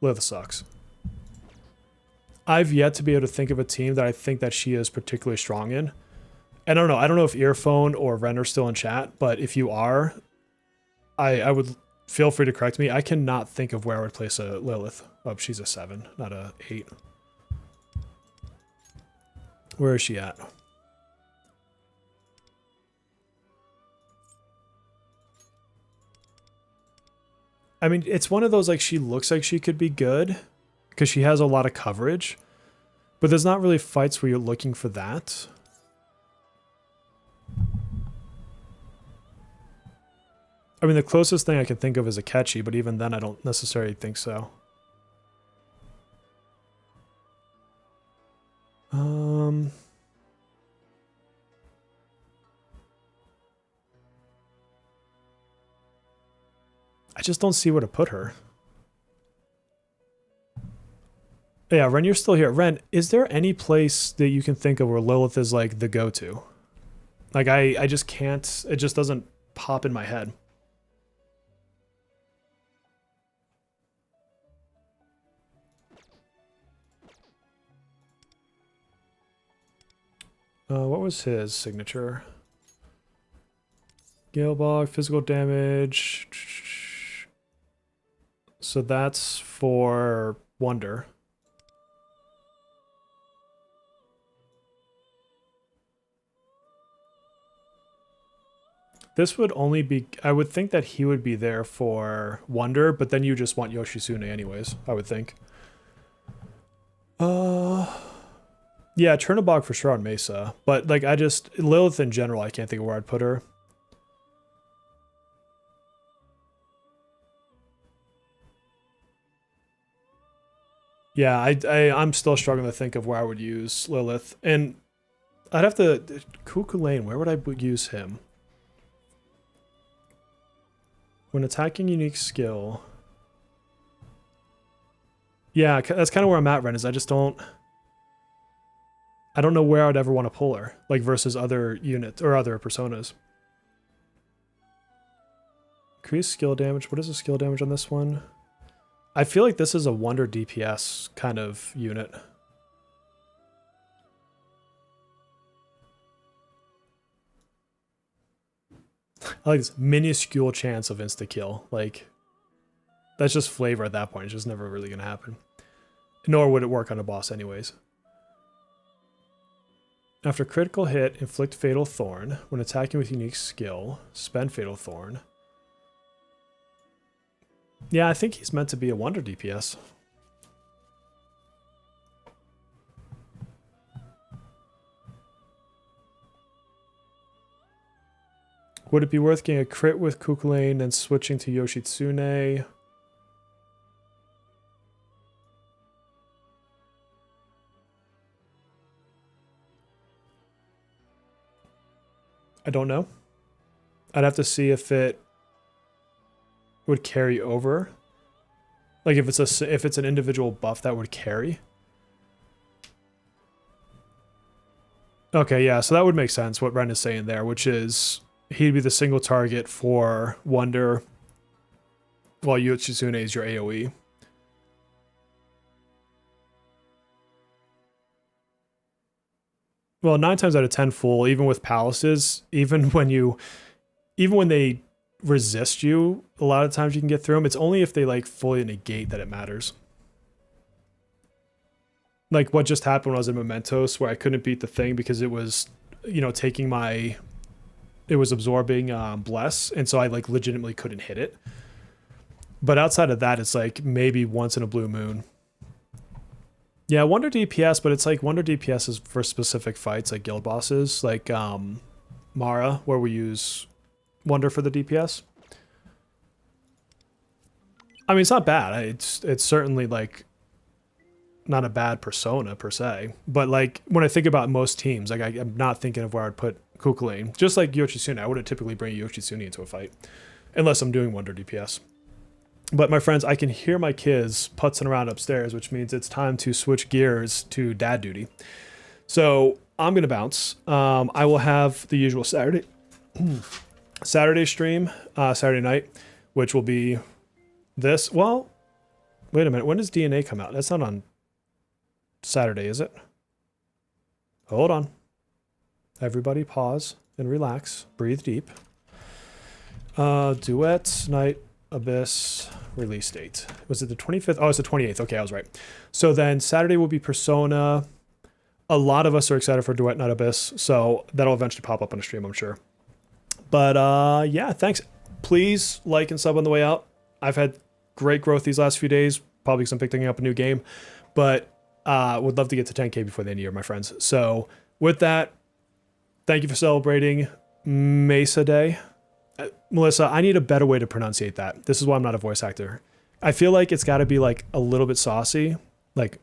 Lilith sucks. I've yet to be able to think of a team that I think that she is particularly strong in. And I don't know if Earphone or Ren are still in chat, but if you are, I would feel free to correct me. I cannot think of where I would place a Lilith. Oh, she's a 7, not a 8. Where is she at? I mean, it's one of those, like, she looks like she could be good because she has a lot of coverage, but there's not really fights where you're looking for that. I mean, the closest thing I can think of is Akechi, but even then I don't necessarily think so. I just don't see where to put her. Yeah, Ren, you're still here. Ren, is there any place that you can think of where Lilith is like the go-to? Like I just can't, it just doesn't pop in my head. What was his signature? Galebog, physical damage. So that's for Wonder. This would only be, I would think that he would be there for Wonder, but then you just want Yoshitsune anyways, I would think. Yeah, Chernobog for sure on Mesa, but like Lilith in general, I can't think of where I'd put her. Yeah, I'm still struggling to think of where I would use Lilith, and I'd have to, Cuckoo Lane, where would I use him? When attacking unique skill. Yeah, that's kind of where I'm at, Ren, is I don't know where I'd ever want to pull her, like versus other units or other personas. Increase skill damage. What is the skill damage on this one? I feel like this is a Wonder DPS kind of unit. I like this minuscule chance of insta-kill. Like, that's just flavor at that point. It's just never really going to happen. Nor would it work on a boss anyways. After critical hit, inflict Fatal Thorn. When attacking with unique skill, spend Fatal Thorn. Yeah, I think he's meant to be a Wonder DPS. Would it be worth getting a crit with Cuckoo Lane and switching to Yoshitsune? I don't know. I'd have to see if it would carry over. Like if it's an individual buff that would carry. Okay, yeah, so that would make sense what Ren is saying there, which is he'd be the single target for Wonder while Yoshitsune is your AoE. Well, 9 times out of 10 fool, even with palaces, even when they resist you, a lot of times you can get through them. It's only if they like fully negate that it matters. Like what just happened when I was in Mementos, where I couldn't beat the thing because it was taking my, it was absorbing bless, and so I like legitimately couldn't hit it. But outside of that, it's like maybe once in a blue moon. Yeah, Wonder DPS, but it's like Wonder DPS is for specific fights, like guild bosses, like Mara, where we use Wonder for the DPS. I mean, it's not bad. It's certainly like not a bad persona per se, but like when I think about most teams, like I'm not thinking of where I'd put Kukulane. Just like Yoshitsune, I wouldn't typically bring Yoshitsune into a fight unless I'm doing Wonder DPS. But my friends, I can hear my kids putzing around upstairs, which means it's time to switch gears to dad duty. So I'm going to bounce. I will have the usual Saturday stream, Saturday night, which will be this. Well, wait a minute. When does DNA come out? That's not on Saturday, is it? Hold on. Everybody pause and relax. Breathe deep. Duet night. Abyss release date. Was it the 25th? Oh, it's the 28th. Okay, I was right. So then Saturday will be Persona. A lot of us are excited for Duet Night Abyss, so that'll eventually pop up on a stream, I'm sure. But yeah, thanks. Please like and sub on the way out. I've had great growth these last few days, probably because I'm picking up a new game, but would love to get to 10K before the end of the year, my friends. So with that, thank you for celebrating Messa Day. Melissa, I need a better way to pronunciate that. This is why I'm not a voice actor. I feel like it's got to be like a little bit saucy, like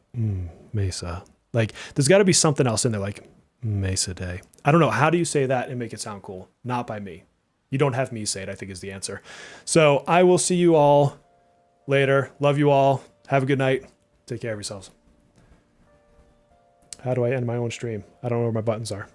Messa. Like there's got to be something else in there, like Messa Day. I don't know. How do you say that and make it sound cool? Not by me. You don't have me say it, I think is the answer. So I will see you all later. Love you all. Have a good night. Take care of yourselves. How do I end my own stream? I don't know where my buttons are.